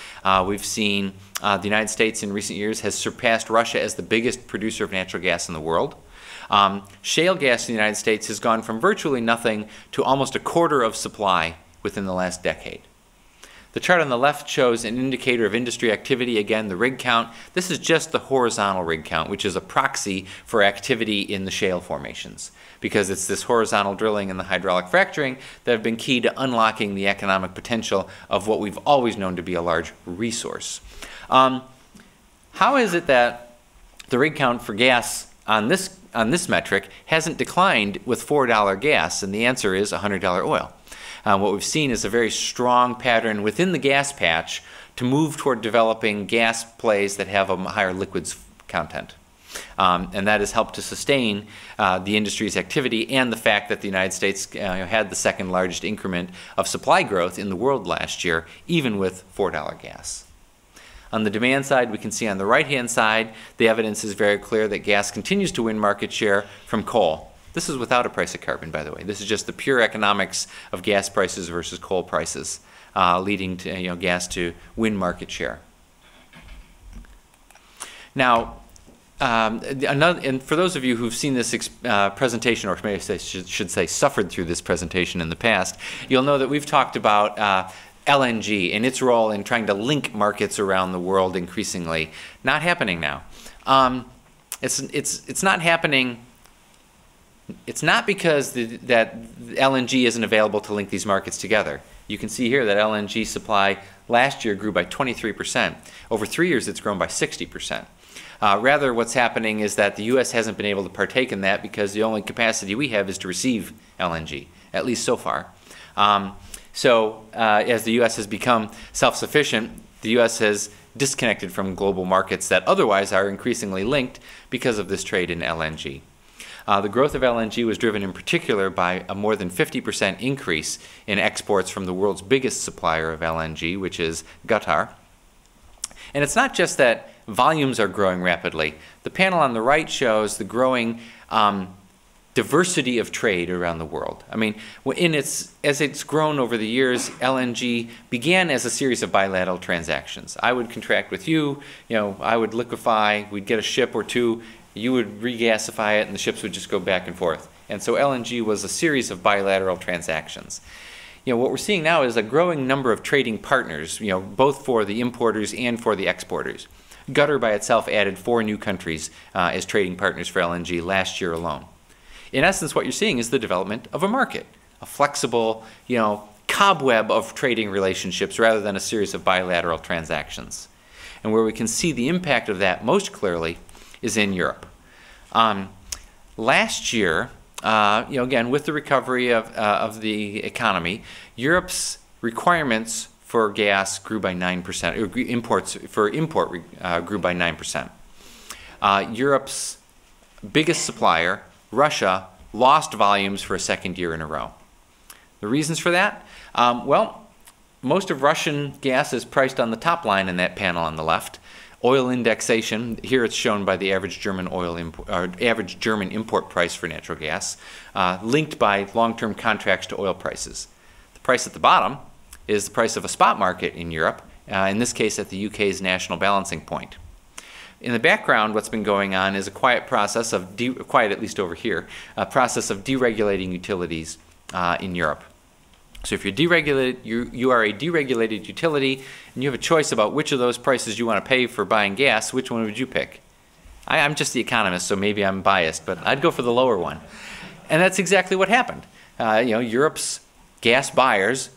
we've seen the United States in recent years has surpassed Russia as the biggest producer of natural gas in the world. Shale gas in the United States has gone from virtually nothing to almost a quarter of supply within the last decade. The chart on the left shows an indicator of industry activity. Again, the rig count. This is just the horizontal rig count, which is a proxy for activity in the shale formations, because it's this horizontal drilling and the hydraulic fracturing that have been key to unlocking the economic potential of what we've always known to be a large resource. How is it that the rig count for gas on this metric hasn't declined with $4 gas? And the answer is $100 oil. What we've seen is a very strong pattern within the gas patch to move toward developing gas plays that have a higher liquids content. And that has helped to sustain the industry's activity, and the fact that the United States had the second largest increment of supply growth in the world last year, even with $4 gas. On the demand side, we can see on the right-hand side, the evidence is very clear that gas continues to win market share from coal. This is without a price of carbon, by the way. This is just the pure economics of gas prices versus coal prices, leading to gas to win market share. Now, and for those of you who've seen this presentation, or maybe I should say suffered through this presentation in the past, you'll know that we've talked about LNG and its role in trying to link markets around the world increasingly. Not happening now. It's not happening. It's not because that LNG isn't available to link these markets together. You can see here that LNG supply last year grew by 23%. Over 3 years, it's grown by 60%. Rather, what's happening is that the U.S. hasn't been able to partake in that because the only capacity we have is to receive LNG, at least so far. As the U.S. has become self-sufficient, the U.S. has disconnected from global markets that otherwise are increasingly linked because of this trade in LNG. The growth of LNG was driven in particular by a more than 50% increase in exports from the world's biggest supplier of LNG, which is Qatar. And it's not just that volumes are growing rapidly. The panel on the right shows the growing diversity of trade around the world. I mean, as it's grown over the years, LNG began as a series of bilateral transactions. I would contract with you, I would liquefy, we'd get a ship or two, you would regasify it, and the ships would just go back and forth. And so LNG was a series of bilateral transactions. what we're seeing now is a growing number of trading partners, both for the importers and for the exporters. Qatar by itself added 4 new countries as trading partners for LNG last year alone. In essence, what you're seeing is the development of a market, a flexible, cobweb of trading relationships rather than a series of bilateral transactions. And where we can see the impact of that most clearly is in Europe. Last year, again, with the recovery of the economy, Europe's requirements for gas grew by 9%, or imports for import grew by 9%. Europe's biggest supplier, Russia, lost volumes for a second year in a row. The reasons for that? Well, most of Russian gas is priced on the top line in that panel on the left. Oil indexation, here it's shown by the average German import price for natural gas, linked by long-term contracts to oil prices. The price at the bottom is the price of a spot market in Europe, in this case at the UK's national balancing point. In the background, what's been going on is a quiet process of, quiet at least over here, a process of deregulating utilities in Europe. So if you're deregulated, you are a deregulated utility, and you have a choice about which of those prices you want to pay for buying gas, which one would you pick? I'm just the economist, so maybe I'm biased, but I'd go for the lower one. And that's exactly what happened. Europe's gas buyers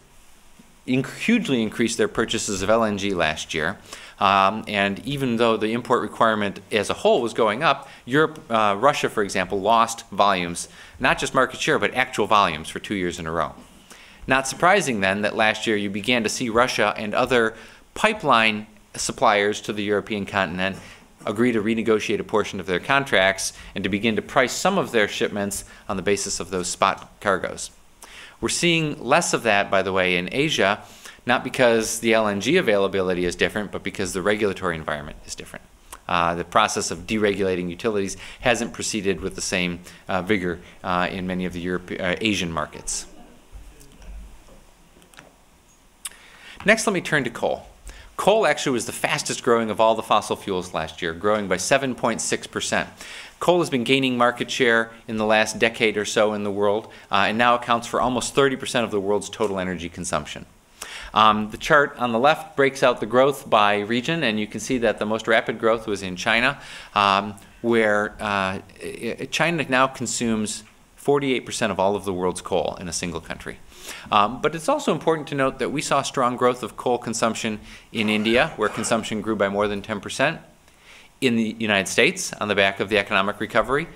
hugely increased their purchases of LNG last year. And even though the import requirement as a whole was going up, Russia, for example, lost volumes, not just market share, but actual volumes for 2 years in a row. Not surprising then that last year you began to see Russia and other pipeline suppliers to the European continent agree to renegotiate a portion of their contracts and to begin to price some of their shipments on the basis of those spot cargoes. We're seeing less of that, by the way, in Asia, not because the LNG availability is different, but because the regulatory environment is different. The process of deregulating utilities hasn't proceeded with the same vigor in many of the Asian markets. Next, let me turn to coal. Coal actually was the fastest growing of all the fossil fuels last year, growing by 7.6%. Coal has been gaining market share in the last decade or so in the world, and now accounts for almost 30% of the world's total energy consumption. The chart on the left breaks out the growth by region, and you can see that the most rapid growth was in China, where China now consumes 48% of all of the world's coal in a single country. But it's also important to note that we saw strong growth of coal consumption in India, where consumption grew by more than 10%. In the United States, on the back of the economic recovery.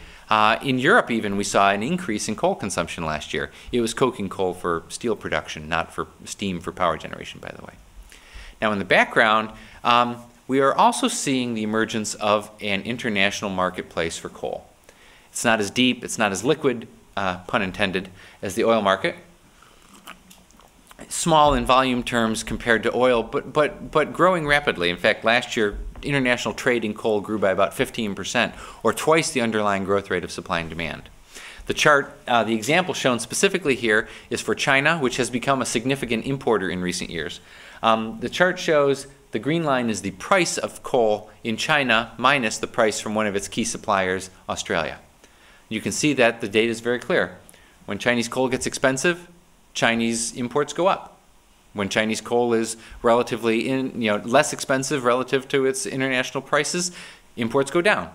In Europe even, we saw an increase in coal consumption last year. It was coking coal for steel production, not for steam for power generation, by the way. Now in the background, we are also seeing the emergence of an international marketplace for coal. It's not as deep, it's not as liquid, pun intended, as the oil market. Small in volume terms compared to oil, but growing rapidly. In fact, last year, international trade in coal grew by about 15%, or twice the underlying growth rate of supply and demand. The chart, the example shown specifically here is for China, which has become a significant importer in recent years. The chart shows the green line is the price of coal in China minus the price from one of its key suppliers, Australia. You can see that the data is very clear. When Chinese coal gets expensive, Chinese imports go up. When Chinese coal is relatively less expensive relative to its international prices, imports go down.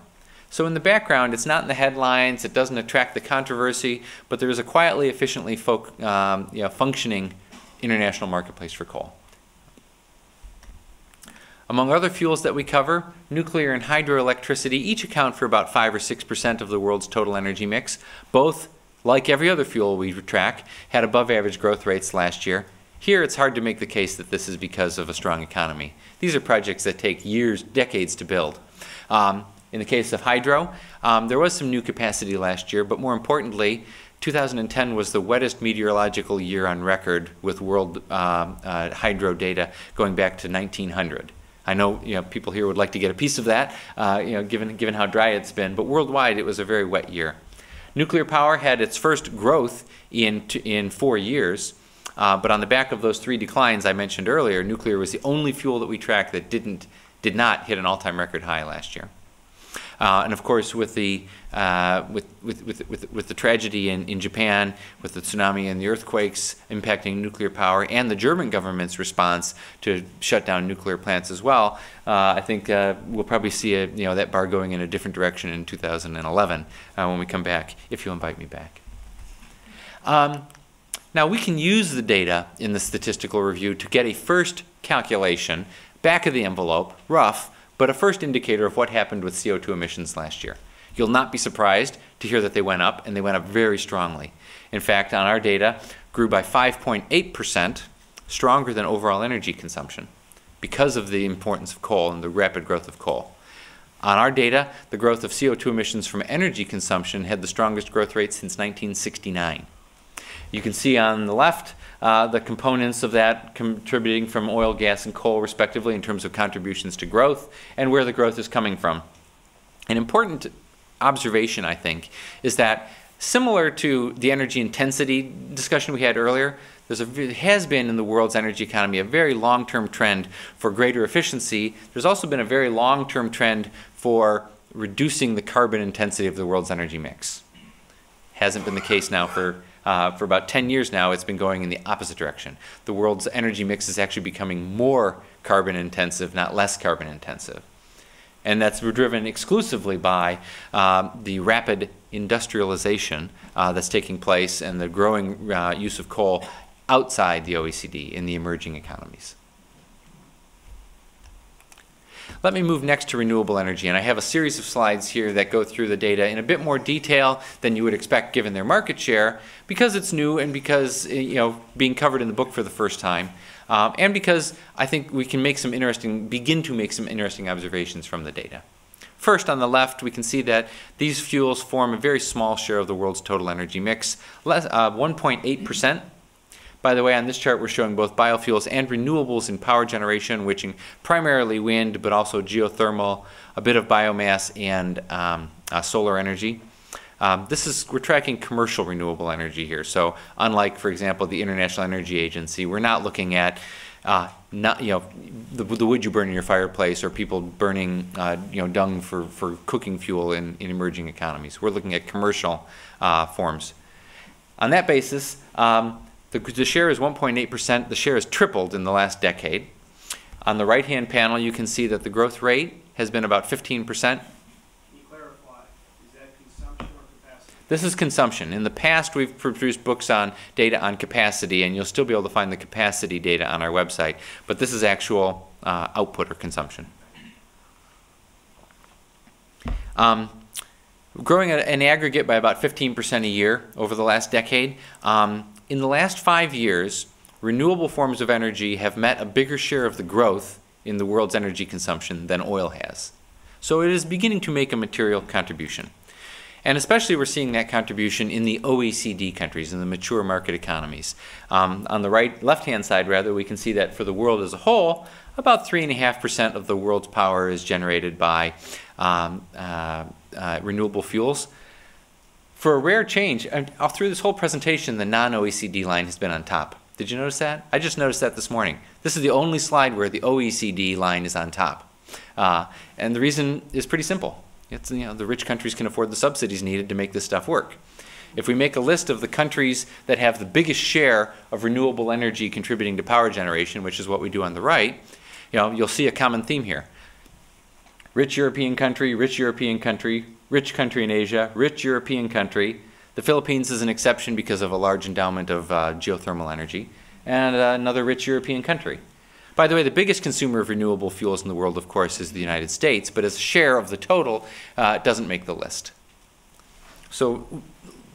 So in the background, it's not in the headlines, it doesn't attract the controversy, but there is a quietly, efficiently functioning international marketplace for coal. Among other fuels that we cover, nuclear and hydroelectricity each account for about 5 or 6% of the world's total energy mix. Both, like every other fuel we track, had above average growth rates last year. Here it's hard to make the case that this is because of a strong economy. These are projects that take years, decades to build. In the case of hydro, there was some new capacity last year, but more importantly, 2010 was the wettest meteorological year on record with world hydro data going back to 1900. I know people here would like to get a piece of that, given how dry it's been, but worldwide it was a very wet year. Nuclear power had its first growth in 4 years, but on the back of those 3 declines I mentioned earlier, nuclear was the only fuel that we tracked that did not hit an all-time record high last year. And of course, with the tragedy in Japan, with the tsunami and the earthquakes impacting nuclear power, and the German government's response to shut down nuclear plants as well, I think we'll probably see that bar going in a different direction in 2011 when we come back, if you'll invite me back. Now, we can use the data in the statistical review to get a first calculation, back of the envelope, rough, but a first indicator of what happened with CO2 emissions last year. You'll not be surprised to hear that they went up, and they went up very strongly. In fact, on our data, grew by 5.8%, stronger than overall energy consumption, because of the importance of coal and the rapid growth of coal. On our data, the growth of CO2 emissions from energy consumption had the strongest growth rate since 1969. You can see on the left the components of that contributing from oil, gas, and coal, respectively, in terms of contributions to growth and where the growth is coming from. An important observation, I think, is that similar to the energy intensity discussion we had earlier, there has been in the world's energy economy a very long-term trend for greater efficiency. There's also been a very long-term trend for reducing the carbon intensity of the world's energy mix. Hasn't been the case now for about 10 years now. It's been going in the opposite direction. The world's energy mix is actually becoming more carbon intensive, not less carbon intensive. And that's driven exclusively by the rapid industrialization that's taking place and the growing use of coal outside the OECD in the emerging economies. Let me move next to renewable energy, and I have a series of slides here that go through the data in a bit more detail than you would expect given their market share, because it's new and because being covered in the book for the first time, and because I think we can begin to make some interesting observations from the data. First, on the left, we can see that these fuels form a very small share of the world's total energy mix, 1.8%. By the way, on this chart, we're showing both biofuels and renewables in power generation, which is primarily wind, but also geothermal, a bit of biomass, and solar energy. We're tracking commercial renewable energy here. So unlike, for example, the International Energy Agency, we're not looking at the wood you burn in your fireplace or people burning dung for cooking fuel in emerging economies. We're looking at commercial forms. On that basis, the share is 1.8%. The share has tripled in the last decade. On the right-hand panel, you can see that the growth rate has been about 15%. Can you clarify, is that consumption or capacity? This is consumption. In the past, we've produced books on data on capacity, and you'll still be able to find the capacity data on our website. But this is actual output or consumption. Growing at an aggregate by about 15% a year over the last decade. In the last 5 years, renewable forms of energy have met a bigger share of the growth in the world's energy consumption than oil has. So it is beginning to make a material contribution. And especially we're seeing that contribution in the OECD countries, in the mature market economies. On the left-hand side, rather, we can see that for the world as a whole, about 3.5% of the world's power is generated by renewable fuels. For a rare change, all through this whole presentation, the non-OECD line has been on top. Did you notice that? I just noticed that this morning. This is the only slide where the OECD line is on top. And the reason is pretty simple. It's, the rich countries can afford the subsidies needed to make this stuff work. If we make a list of the countries that have the biggest share of renewable energy contributing to power generation, which is what we do on the right, you'll see a common theme here. Rich European country, rich European country, rich country in Asia, rich European country. The Philippines is an exception because of a large endowment of geothermal energy, and another rich European country. By the way, the biggest consumer of renewable fuels in the world, of course, is the United States, but as a share of the total, it doesn't make the list. So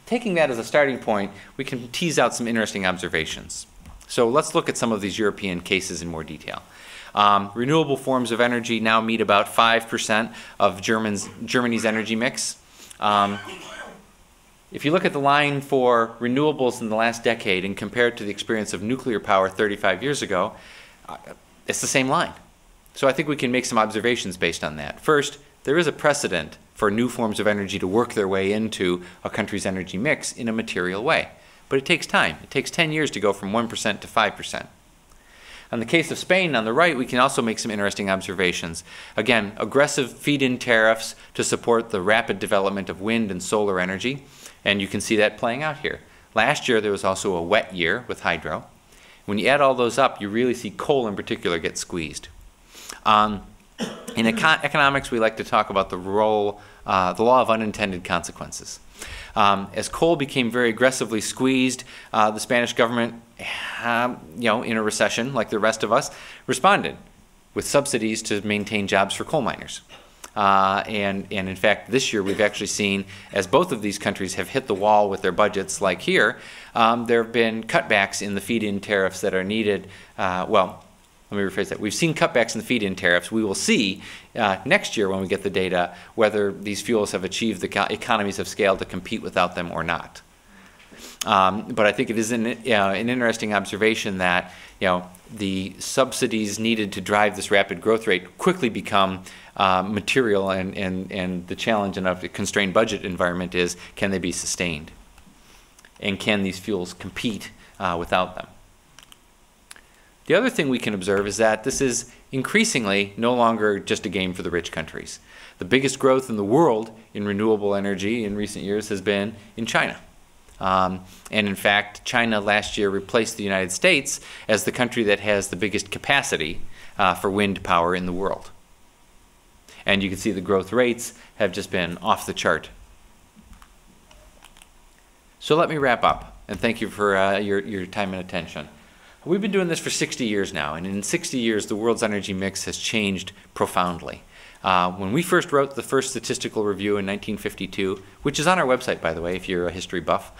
taking that as a starting point, we can tease out some interesting observations. So let's look at some of these European cases in more detail. Renewable forms of energy now meet about 5% of Germany's energy mix. If you look at the line for renewables in the last decade and compare it to the experience of nuclear power 35 years ago, it's the same line. So I think we can make some observations based on that. First, there is a precedent for new forms of energy to work their way into a country's energy mix in a material way. But it takes time. It takes 10 years to go from 1% to 5%. On the case of Spain on the right, we can also make some interesting observations. Again, aggressive feed-in tariffs to support the rapid development of wind and solar energy, and you can see that playing out here. Last year there was also a wet year with hydro. When you add all those up, you really see coal in particular get squeezed. In economics, we like to talk about the role, the law of unintended consequences. As coal became very aggressively squeezed, the Spanish government, in a recession like the rest of us, responded with subsidies to maintain jobs for coal miners. And in fact, this year we've actually seen, as both of these countries have hit the wall with their budgets, like here, there have been cutbacks in the feed-in tariffs that are needed. Let me rephrase that. We've seen cutbacks in the feed-in tariffs. We will see next year when we get the data whether these fuels have achieved the economies of scale to compete without them or not. But I think it is an interesting observation that the subsidies needed to drive this rapid growth rate quickly become material, and the challenge in a constrained budget environment is, can they be sustained? And can these fuels compete without them? The other thing we can observe is that this is increasingly no longer just a game for the rich countries. The biggest growth in the world in renewable energy in recent years has been in China. And in fact, China last year replaced the United States as the country that has the biggest capacity for wind power in the world. And you can see the growth rates have just been off the chart. So let me wrap up, and thank you for your time and attention. We've been doing this for 60 years now, and in 60 years the world's energy mix has changed profoundly. When we first wrote the first statistical review in 1952, which is on our website, by the way, if you're a history buff,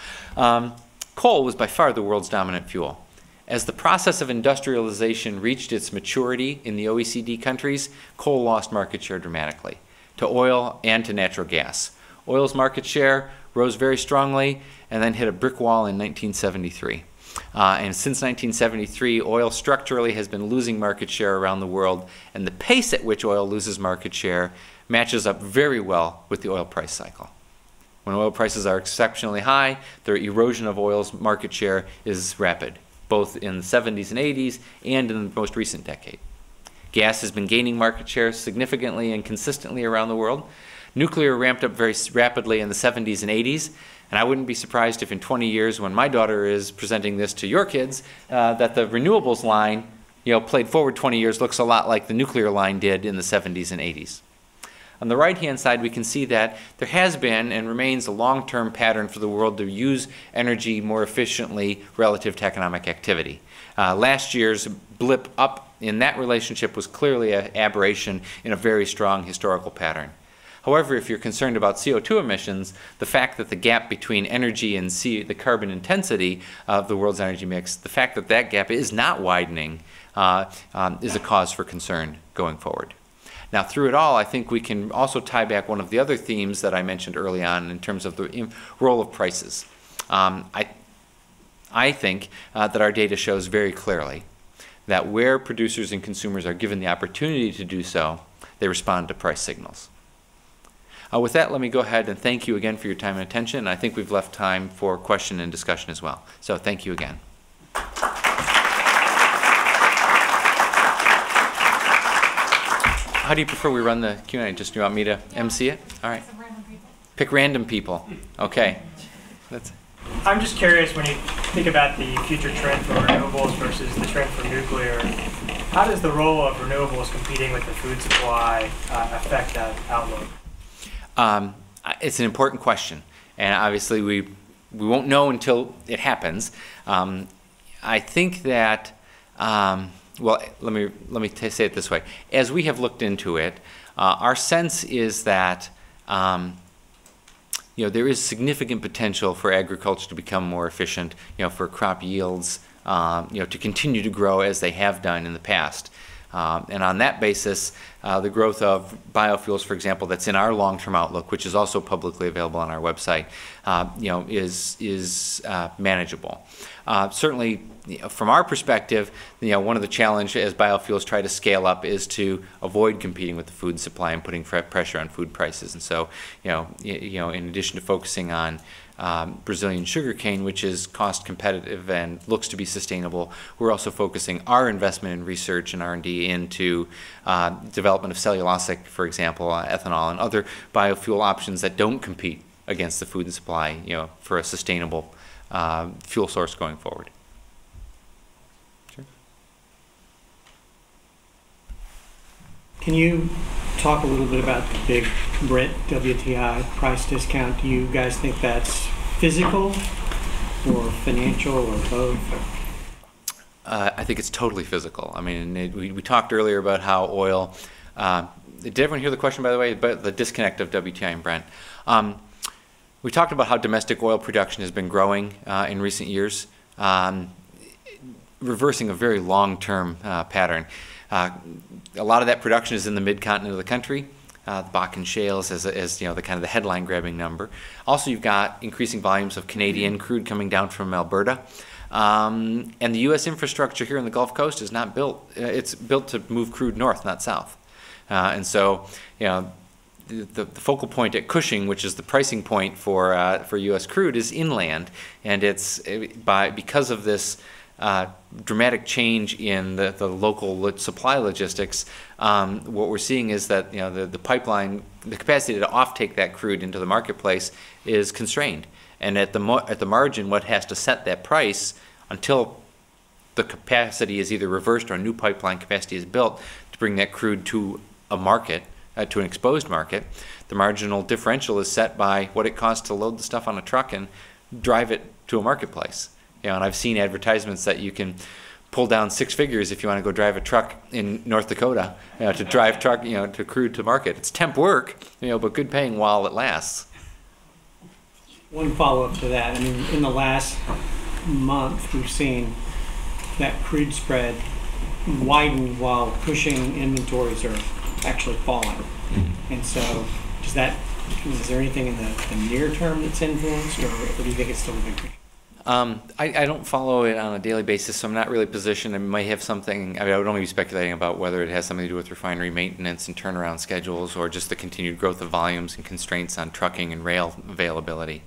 coal was by far the world's dominant fuel. As the process of industrialization reached its maturity in the OECD countries, coal lost market share dramatically to oil and to natural gas. Oil's market share rose very strongly and then hit a brick wall in 1973. And since 1973, oil structurally has been losing market share around the world, and the pace at which oil loses market share matches up very well with the oil price cycle. When oil prices are exceptionally high, the erosion of oil's market share is rapid, both in the 70s and 80s and in the most recent decade. Gas has been gaining market share significantly and consistently around the world. Nuclear ramped up very rapidly in the 70s and 80s, and I wouldn't be surprised if in 20 years, when my daughter is presenting this to your kids, that the renewables line, played forward 20 years, looks a lot like the nuclear line did in the 70s and 80s. On the right-hand side, we can see that there has been and remains a long-term pattern for the world to use energy more efficiently relative to economic activity. Last year's blip up in that relationship was clearly an aberration in a very strong historical pattern. However, if you're concerned about CO2 emissions, the fact that the gap between energy and the carbon intensity of the world's energy mix, the fact that that gap is not widening is a cause for concern going forward. Now, through it all, I think we can also tie back one of the other themes that I mentioned early on in terms of the role of prices. I think that our data shows very clearly that where producers and consumers are given the opportunity to do so, they respond to price signals. With that, let me go ahead and thank you again for your time and attention. And I think we've left time for question and discussion as well. So thank you again. How do you prefer we run the Q&A? Just do you want me to MC it? All right. Pick random people. Okay. I'm just curious, when you think about the future trend for renewables versus the trend for nuclear, how does the role of renewables competing with the food supply affect that outlook? It's an important question, and obviously we won't know until it happens. I think that, well, let me say it this way. As we have looked into it, our sense is that there is significant potential for agriculture to become more efficient, for crop yields, to continue to grow as they have done in the past. And on that basis, the growth of biofuels, for example, that's in our long-term outlook, which is also publicly available on our website, is manageable. Certainly, from our perspective, one of the challenges as biofuels try to scale up is to avoid competing with the food supply and putting pressure on food prices. And so, in addition to focusing on Brazilian sugarcane, which is cost competitive and looks to be sustainable, we're also focusing our investment in research and R&D into development of cellulosic, for example, ethanol, and other biofuel options that don't compete against the food supply, for a sustainable fuel source going forward. Sure. Can you talk a little bit about the big Brent WTI price discount? Do you guys think that's physical or financial or both? I think it's totally physical. I mean, we talked earlier about how oil. Did everyone hear the question, by the way, about the disconnect of WTI and Brent? We talked about how domestic oil production has been growing in recent years, reversing a very long-term pattern. A lot of that production is in the mid-continent of the country, the Bakken shales as the kind of the headline-grabbing number. Also, you've got increasing volumes of Canadian crude coming down from Alberta, and the U.S. infrastructure here in the Gulf Coast is not built. It's built to move crude north, not south, and so the focal point at Cushing, which is the pricing point for U.S. crude, is inland, and because of this dramatic change in the local supply logistics. What we're seeing is that the pipeline, the capacity to offtake that crude into the marketplace is constrained, and at the margin, what has to set that price until the capacity is either reversed or a new pipeline capacity is built to bring that crude to a market. To an exposed market, the marginal differential is set by what it costs to load the stuff on a truck and drive it to a marketplace. And I've seen advertisements that you can pull down 6 figures if you want to go drive a truck in North Dakota to drive truck to crude to market. It's temp work, but good paying while it lasts. One follow-up to that. I mean, in the last month, we've seen that crude spread widen while Cushing inventories are actually falling. And so is there anything in the near term that's influenced, or do you think it's still a big picture? I don't follow it on a daily basis, so I'm not really positioned. It might have something, I would only be speculating about whether it has something to do with refinery maintenance and turnaround schedules, or just the continued growth of volumes and constraints on trucking and rail availability.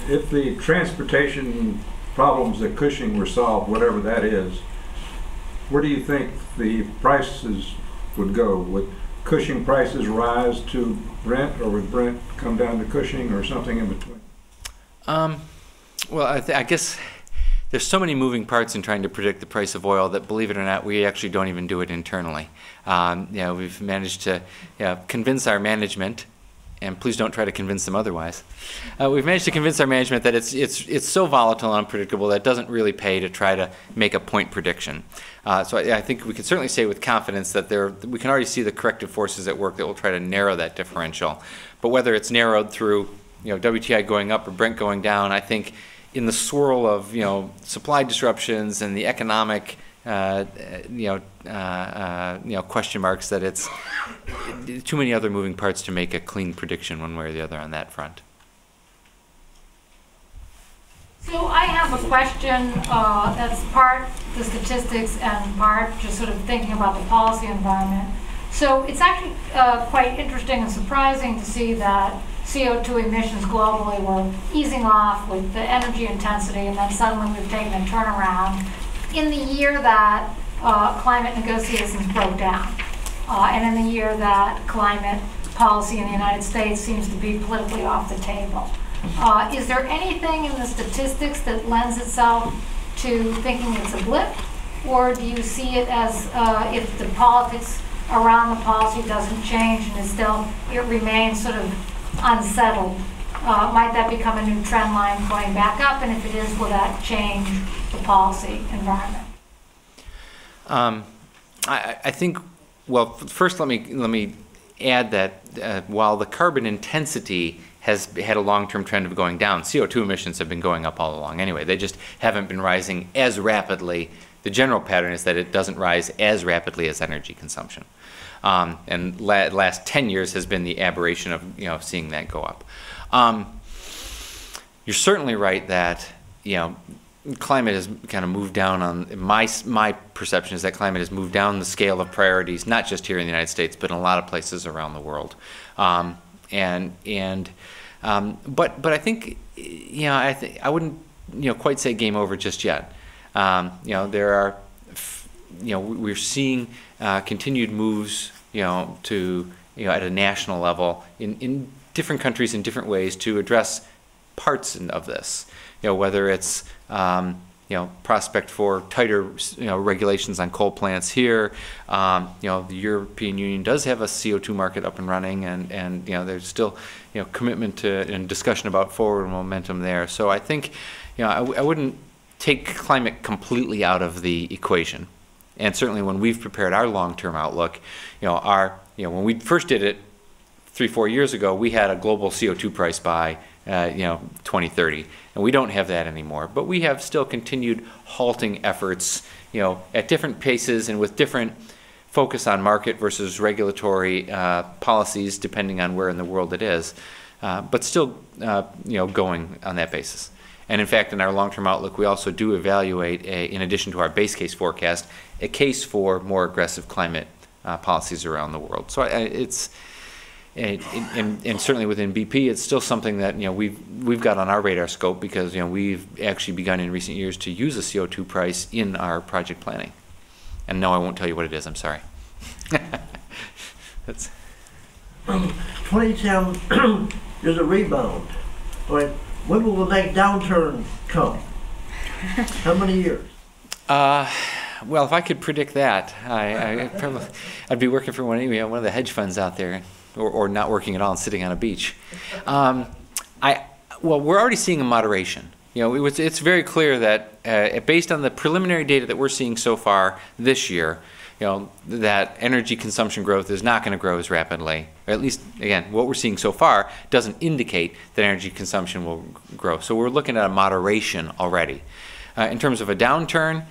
If the transportation problems at Cushing were solved, whatever that is, where do you think the prices would go? Would Cushing prices rise to Brent, or would Brent come down to Cushing, or something in between? Well, I guess there's so many moving parts in trying to predict the price of oil that, believe it or not, we actually don't even do it internally. We've managed to convince our management, and please don't try to convince them otherwise. We've managed to convince our management that it's so volatile and unpredictable that it doesn't really pay to try to make a point prediction. So I think we can certainly say with confidence that we can already see the corrective forces at work that will try to narrow that differential. But whether it's narrowed through WTI going up or Brent going down, I think in the swirl of supply disruptions and the economic question marks, that it's too many other moving parts to make a clean prediction one way or the other on that front. So I have a question that's part the statistics and part just sort of thinking about the policy environment. So it's actually quite interesting and surprising to see that CO2 emissions globally were easing off with the energy intensity, and then suddenly we've taken a turnaround in the year that climate negotiations broke down, and in the year that climate policy in the United States seems to be politically off the table. Is there anything in the statistics that lends itself to thinking it's a blip, or do you see it as if the politics around the policy doesn't change and it remains sort of unsettled, might that become a new trend line going back up, and if it is, will that change the policy environment? I think, well, first let me add that while the carbon intensity has had a long-term trend of going down, CO2 emissions have been going up all along anyway. They just haven't been rising as rapidly the general pattern is that it doesn't rise as rapidly as energy consumption. And last 10 years has been the aberration of seeing that go up. You're certainly right that climate has kind of moved down on my perception is that climate has moved down the scale of priorities, not just here in the United States, but in a lot of places around the world. But I think I wouldn't quite say game over just yet. There are we're seeing continued moves to at a national level in different countries in different ways to address parts of this. Whether it's prospect for tighter regulations on coal plants here. The European Union does have a CO2 market up and running, and there's still commitment to and discussion about forward momentum there. So I think I wouldn't take climate completely out of the equation. And certainly when we've prepared our long-term outlook, when we first did it 3-4 years ago, we had a global CO2 price by 2030, and we don't have that anymore. But we have still continued halting efforts, at different paces and with different focus on market versus regulatory policies, depending on where in the world it is, but still, going on that basis. And in fact, in our long-term outlook, we also do evaluate, in addition to our base case forecast, a case for more aggressive climate policies around the world. So it's. And certainly within BP, it's still something that we've got on our radar scope because we've actually begun in recent years to use a CO2 price in our project planning. And no, I won't tell you what it is. I'm sorry. That's 2010 there's a rebound, but when will the next downturn come? How many years? Well, if I could predict that, I'd be working for one of the hedge funds out there. Or not working at all and sitting on a beach. Well, we're already seeing a moderation. It's very clear that based on the preliminary data that we're seeing so far this year, that energy consumption growth is not going to grow as rapidly. Or at least, again, what we're seeing so far doesn't indicate that energy consumption will grow. So we're looking at a moderation already. In terms of a downturn,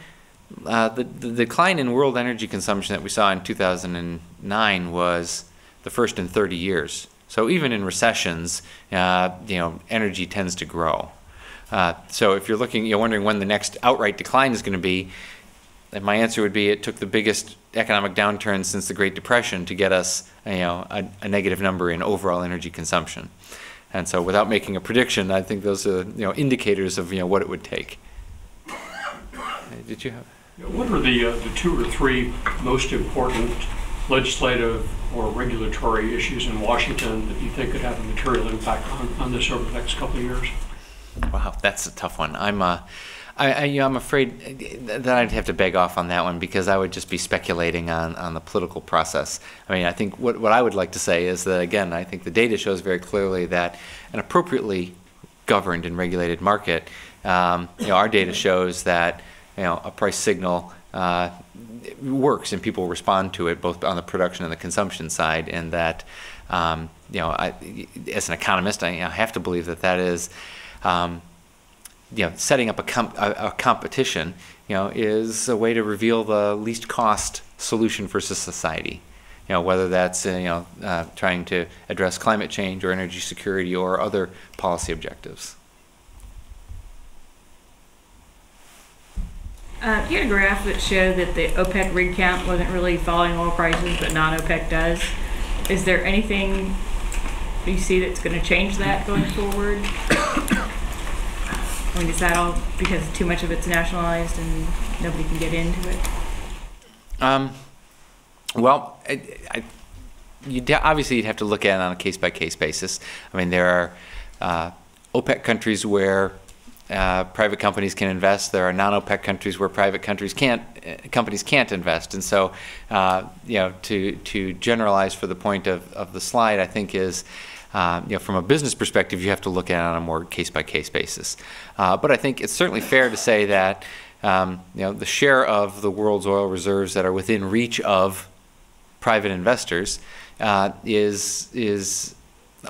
the decline in world energy consumption that we saw in 2009 was the first in 30 years. So even in recessions, energy tends to grow. So if you're looking, wondering when the next outright decline is going to be, then my answer would be it took the biggest economic downturn since the Great Depression to get us, a negative number in overall energy consumption. And so without making a prediction, I think those are, indicators of, what it would take. Did you have? What are the 2 or 3 most important legislative or regulatory issues in Washington that you think could have a material impact on this over the next couple of years? Wow, that's a tough one. I'm afraid that I'd have to beg off on that one because I would just be speculating on the political process. I think what I would like to say is that, again, I think the data shows very clearly that an appropriately governed and regulated market, our data shows that a price signal works and people respond to it both on the production and the consumption side, and that as an economist I have to believe that is setting up a competition is a way to reveal the least cost solution for society, whether that's trying to address climate change or energy security or other policy objectives. You had a graph that showed that the OPEC rig count wasn't really following oil prices, but non-OPEC does. Is there anything you see that's going to change that going forward? Is that all because too much of it's nationalized and nobody can get into it? Well, obviously you'd have to look at it on a case-by-case basis. There are OPEC countries where private companies can invest. There are non-OPEC countries where companies can't invest. And so, to generalize for the point of the slide, I think is, from a business perspective, you have to look at it on a more case-by-case basis. But I think it's certainly fair to say that, the share of the world's oil reserves that are within reach of private investors is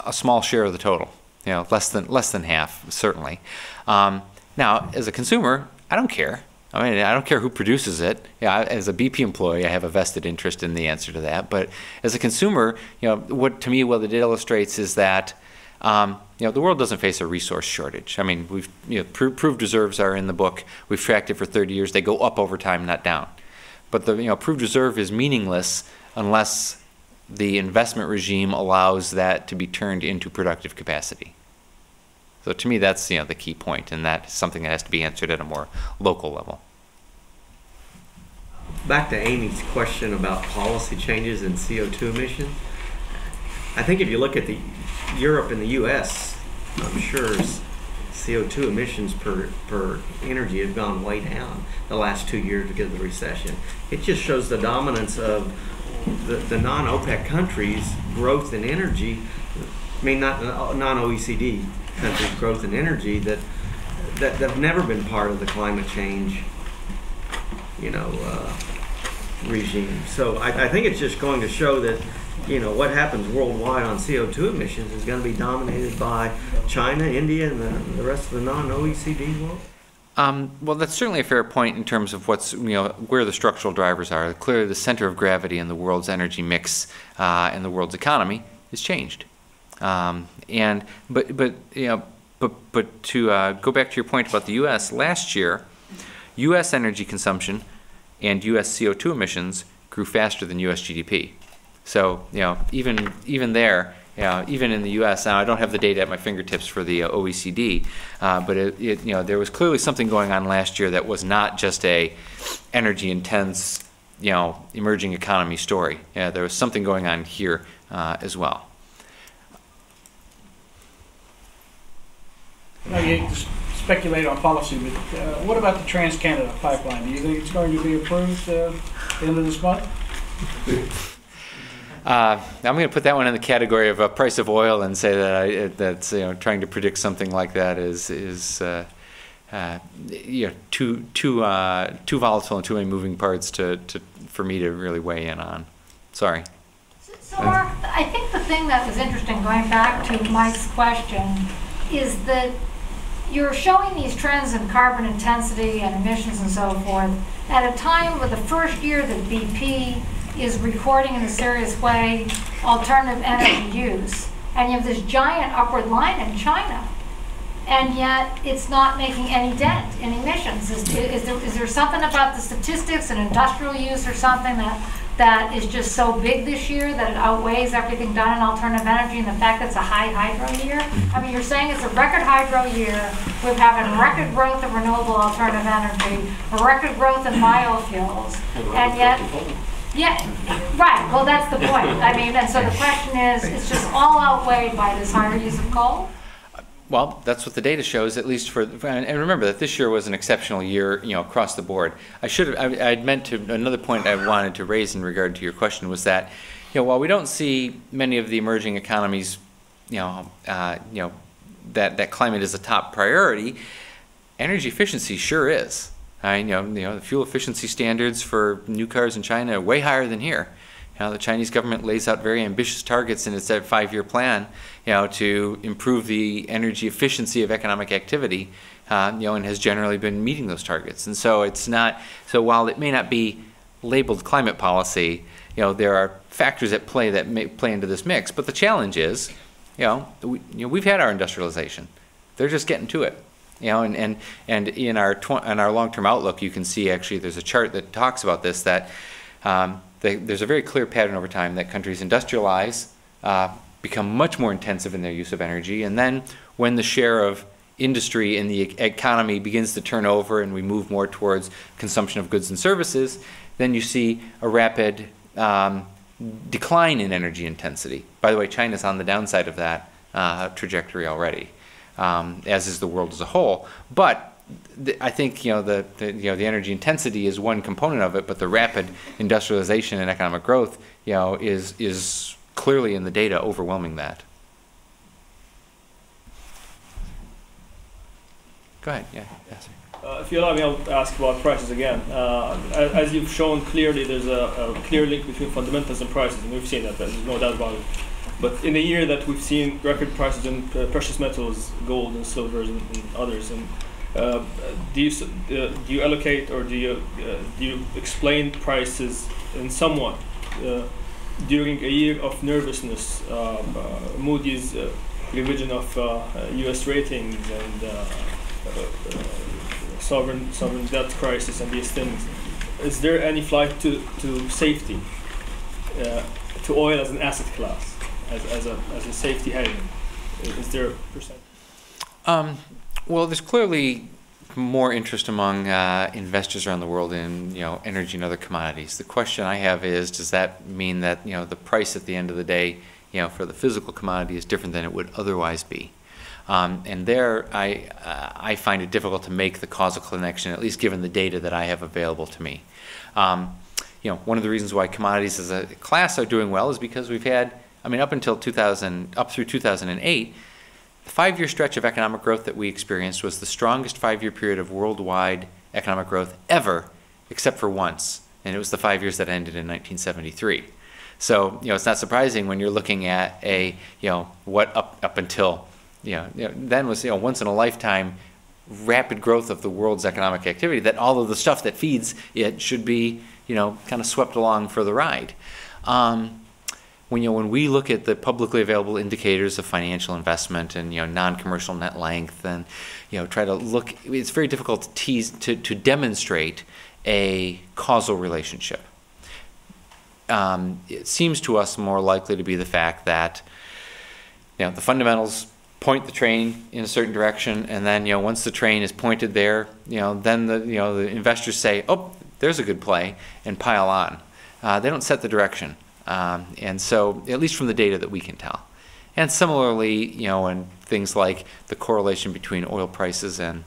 a small share of the total. Less than half, certainly. Now, as a consumer, I don't care. I mean, I don't care who produces it. Yeah, as a BP employee, I have a vested interest in the answer to that. But as a consumer, what it illustrates is that the world doesn't face a resource shortage. I mean, we've proved reserves are in the book. We've tracked it for 30 years. They go up over time, not down. But the proved reserve is meaningless unless the investment regime allows that to be turned into productive capacity. So to me, that's the key point, and that's something that has to be answered at a more local level. Back to Amy's question about policy changes in CO2 emissions. I think if you look at Europe and the U.S., I'm sure CO2 emissions per energy have gone way down the last 2 years because of the recession. It just shows the dominance of the non-OPEC countries' growth in energy. I mean, not non-OECD countries' growth in energy that have never been part of the climate change, regime. So I think it's just going to show that what happens worldwide on CO2 emissions is going to be dominated by China, India, and the rest of the non-OECD world. Well, that's certainly a fair point in terms of where the structural drivers are. Clearly, the center of gravity in the world's energy mix and the world's economy has changed. But to go back to your point about the U.S. last year, U.S. energy consumption and U.S. CO2 emissions grew faster than U.S. GDP. So even there. Even in the U.S., now I don't have the data at my fingertips for the OECD, but there was clearly something going on last year that was not just a energy-intense, emerging economy story. There was something going on here as well. Now you just speculate on policy, but what about the Trans-Canada pipeline? Do you think it's going to be approved at the end of this month? I'm going to put that one in the category of price of oil and say that that's trying to predict something like that is too volatile and too many moving parts for me to really weigh in on. Sorry. So Mark, I think the thing that was interesting, going back to Mike's question, is that you're showing these trends in carbon intensity and emissions and so forth at a time with the first year that BP is recording in a serious way alternative energy use. And you have this giant upward line in China, and yet it's not making any dent in emissions. Is there something about the statistics and industrial use or something that is just so big this year that it outweighs everything done in alternative energy and the fact that it's a high hydro year? I mean, you're saying it's a record hydro year. We're having record growth of renewable alternative energy, a record growth in biofuels, and yet, yeah, right. Well, that's the point. I mean, and so the question is, it's just all outweighed by this higher use of coal? Well, that's what the data shows, at least and remember that this year was an exceptional year, across the board. I'd meant to, another point I wanted to raise in regard to your question was that, while we don't see many of the emerging economies, that climate is a top priority, energy efficiency sure is. The fuel efficiency standards for new cars in China are way higher than here. The Chinese government lays out very ambitious targets in its 5-year plan, to improve the energy efficiency of economic activity, and has generally been meeting those targets. And so it's not. So while it may not be labeled climate policy, there are factors at play that may play into this mix. But the challenge is, we've had our industrialization. They're just getting to it. And in our long-term outlook, you can see actually there's a chart that talks about this, that there's a very clear pattern over time that countries industrialize, become much more intensive in their use of energy, and then when the share of industry in the economy begins to turn over and we move more towards consumption of goods and services, then you see a rapid decline in energy intensity. By the way, China's on the downside of that trajectory already, as is the world as a whole. But I think the energy intensity is one component of it, but the rapid industrialization and economic growth is clearly in the data overwhelming that. Go ahead. Yeah. Yes. If you allow me, I'll ask about prices again. As you've shown clearly, there's a clear link between fundamentals and prices, and we've seen that. There's no doubt about it. But in a year that we've seen record prices in precious metals, gold and silver and others, and do you allocate or do you explain prices in somewhat during a year of nervousness, Moody's revision of U.S. ratings and sovereign debt crisis and these things? Is there any flight to safety, to oil as an asset class, as a safety haven? Is there a percent? Well, there's clearly more interest among investors around the world in energy and other commodities. The question I have is, does that mean that the price at the end of the day for the physical commodity is different than it would otherwise be? And there I find it difficult to make the causal connection, at least given the data that I have available to me. One of the reasons why commodities as a class are doing well is because we've had, up through 2008, the 5-year stretch of economic growth that we experienced was the strongest 5-year period of worldwide economic growth ever, except for once, and it was the 5 years that ended in 1973. So it's not surprising when you're looking at what up until then was once in a lifetime rapid growth of the world's economic activity, that all of the stuff that feeds it should be kind of swept along for the ride. When we look at the publicly available indicators of financial investment and non-commercial net length and try to look, it's very difficult to demonstrate a causal relationship. It seems to us more likely to be the fact that the fundamentals point the train in a certain direction, and then once the train is pointed there, then the investors say, oh, there's a good play, and pile on. They don't set the direction. And so, at least from the data that we can tell. And similarly, in things like the correlation between oil prices and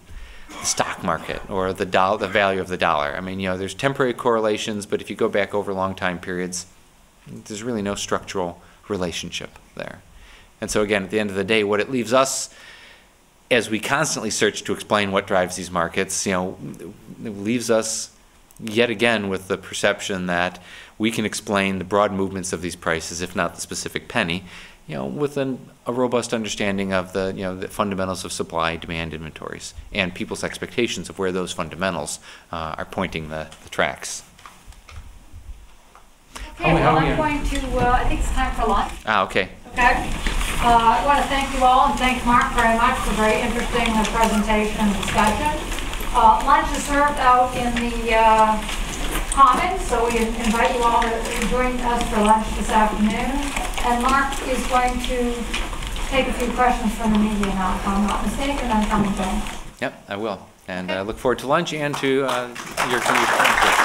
the stock market or the value of the dollar. There's temporary correlations, but if you go back over long time periods, there's really no structural relationship there. And so again, at the end of the day, what it leaves us, as we constantly search to explain what drives these markets, it leaves us yet again with the perception that we can explain the broad movements of these prices, if not the specific penny, with a robust understanding of the fundamentals of supply, demand, inventories, and people's expectations of where those fundamentals are pointing the tracks. Okay, well, I'm going to, I think it's time for lunch. Okay. Okay. I want to thank you all and thank Mark very much for a very interesting presentation and discussion. Lunch is served out in the Commons, so we invite you all to join us for lunch this afternoon. And Mark is going to take a few questions from the media now, if I'm not mistaken, and I'm coming back. Yep, I will. And I look forward to lunch and to your continued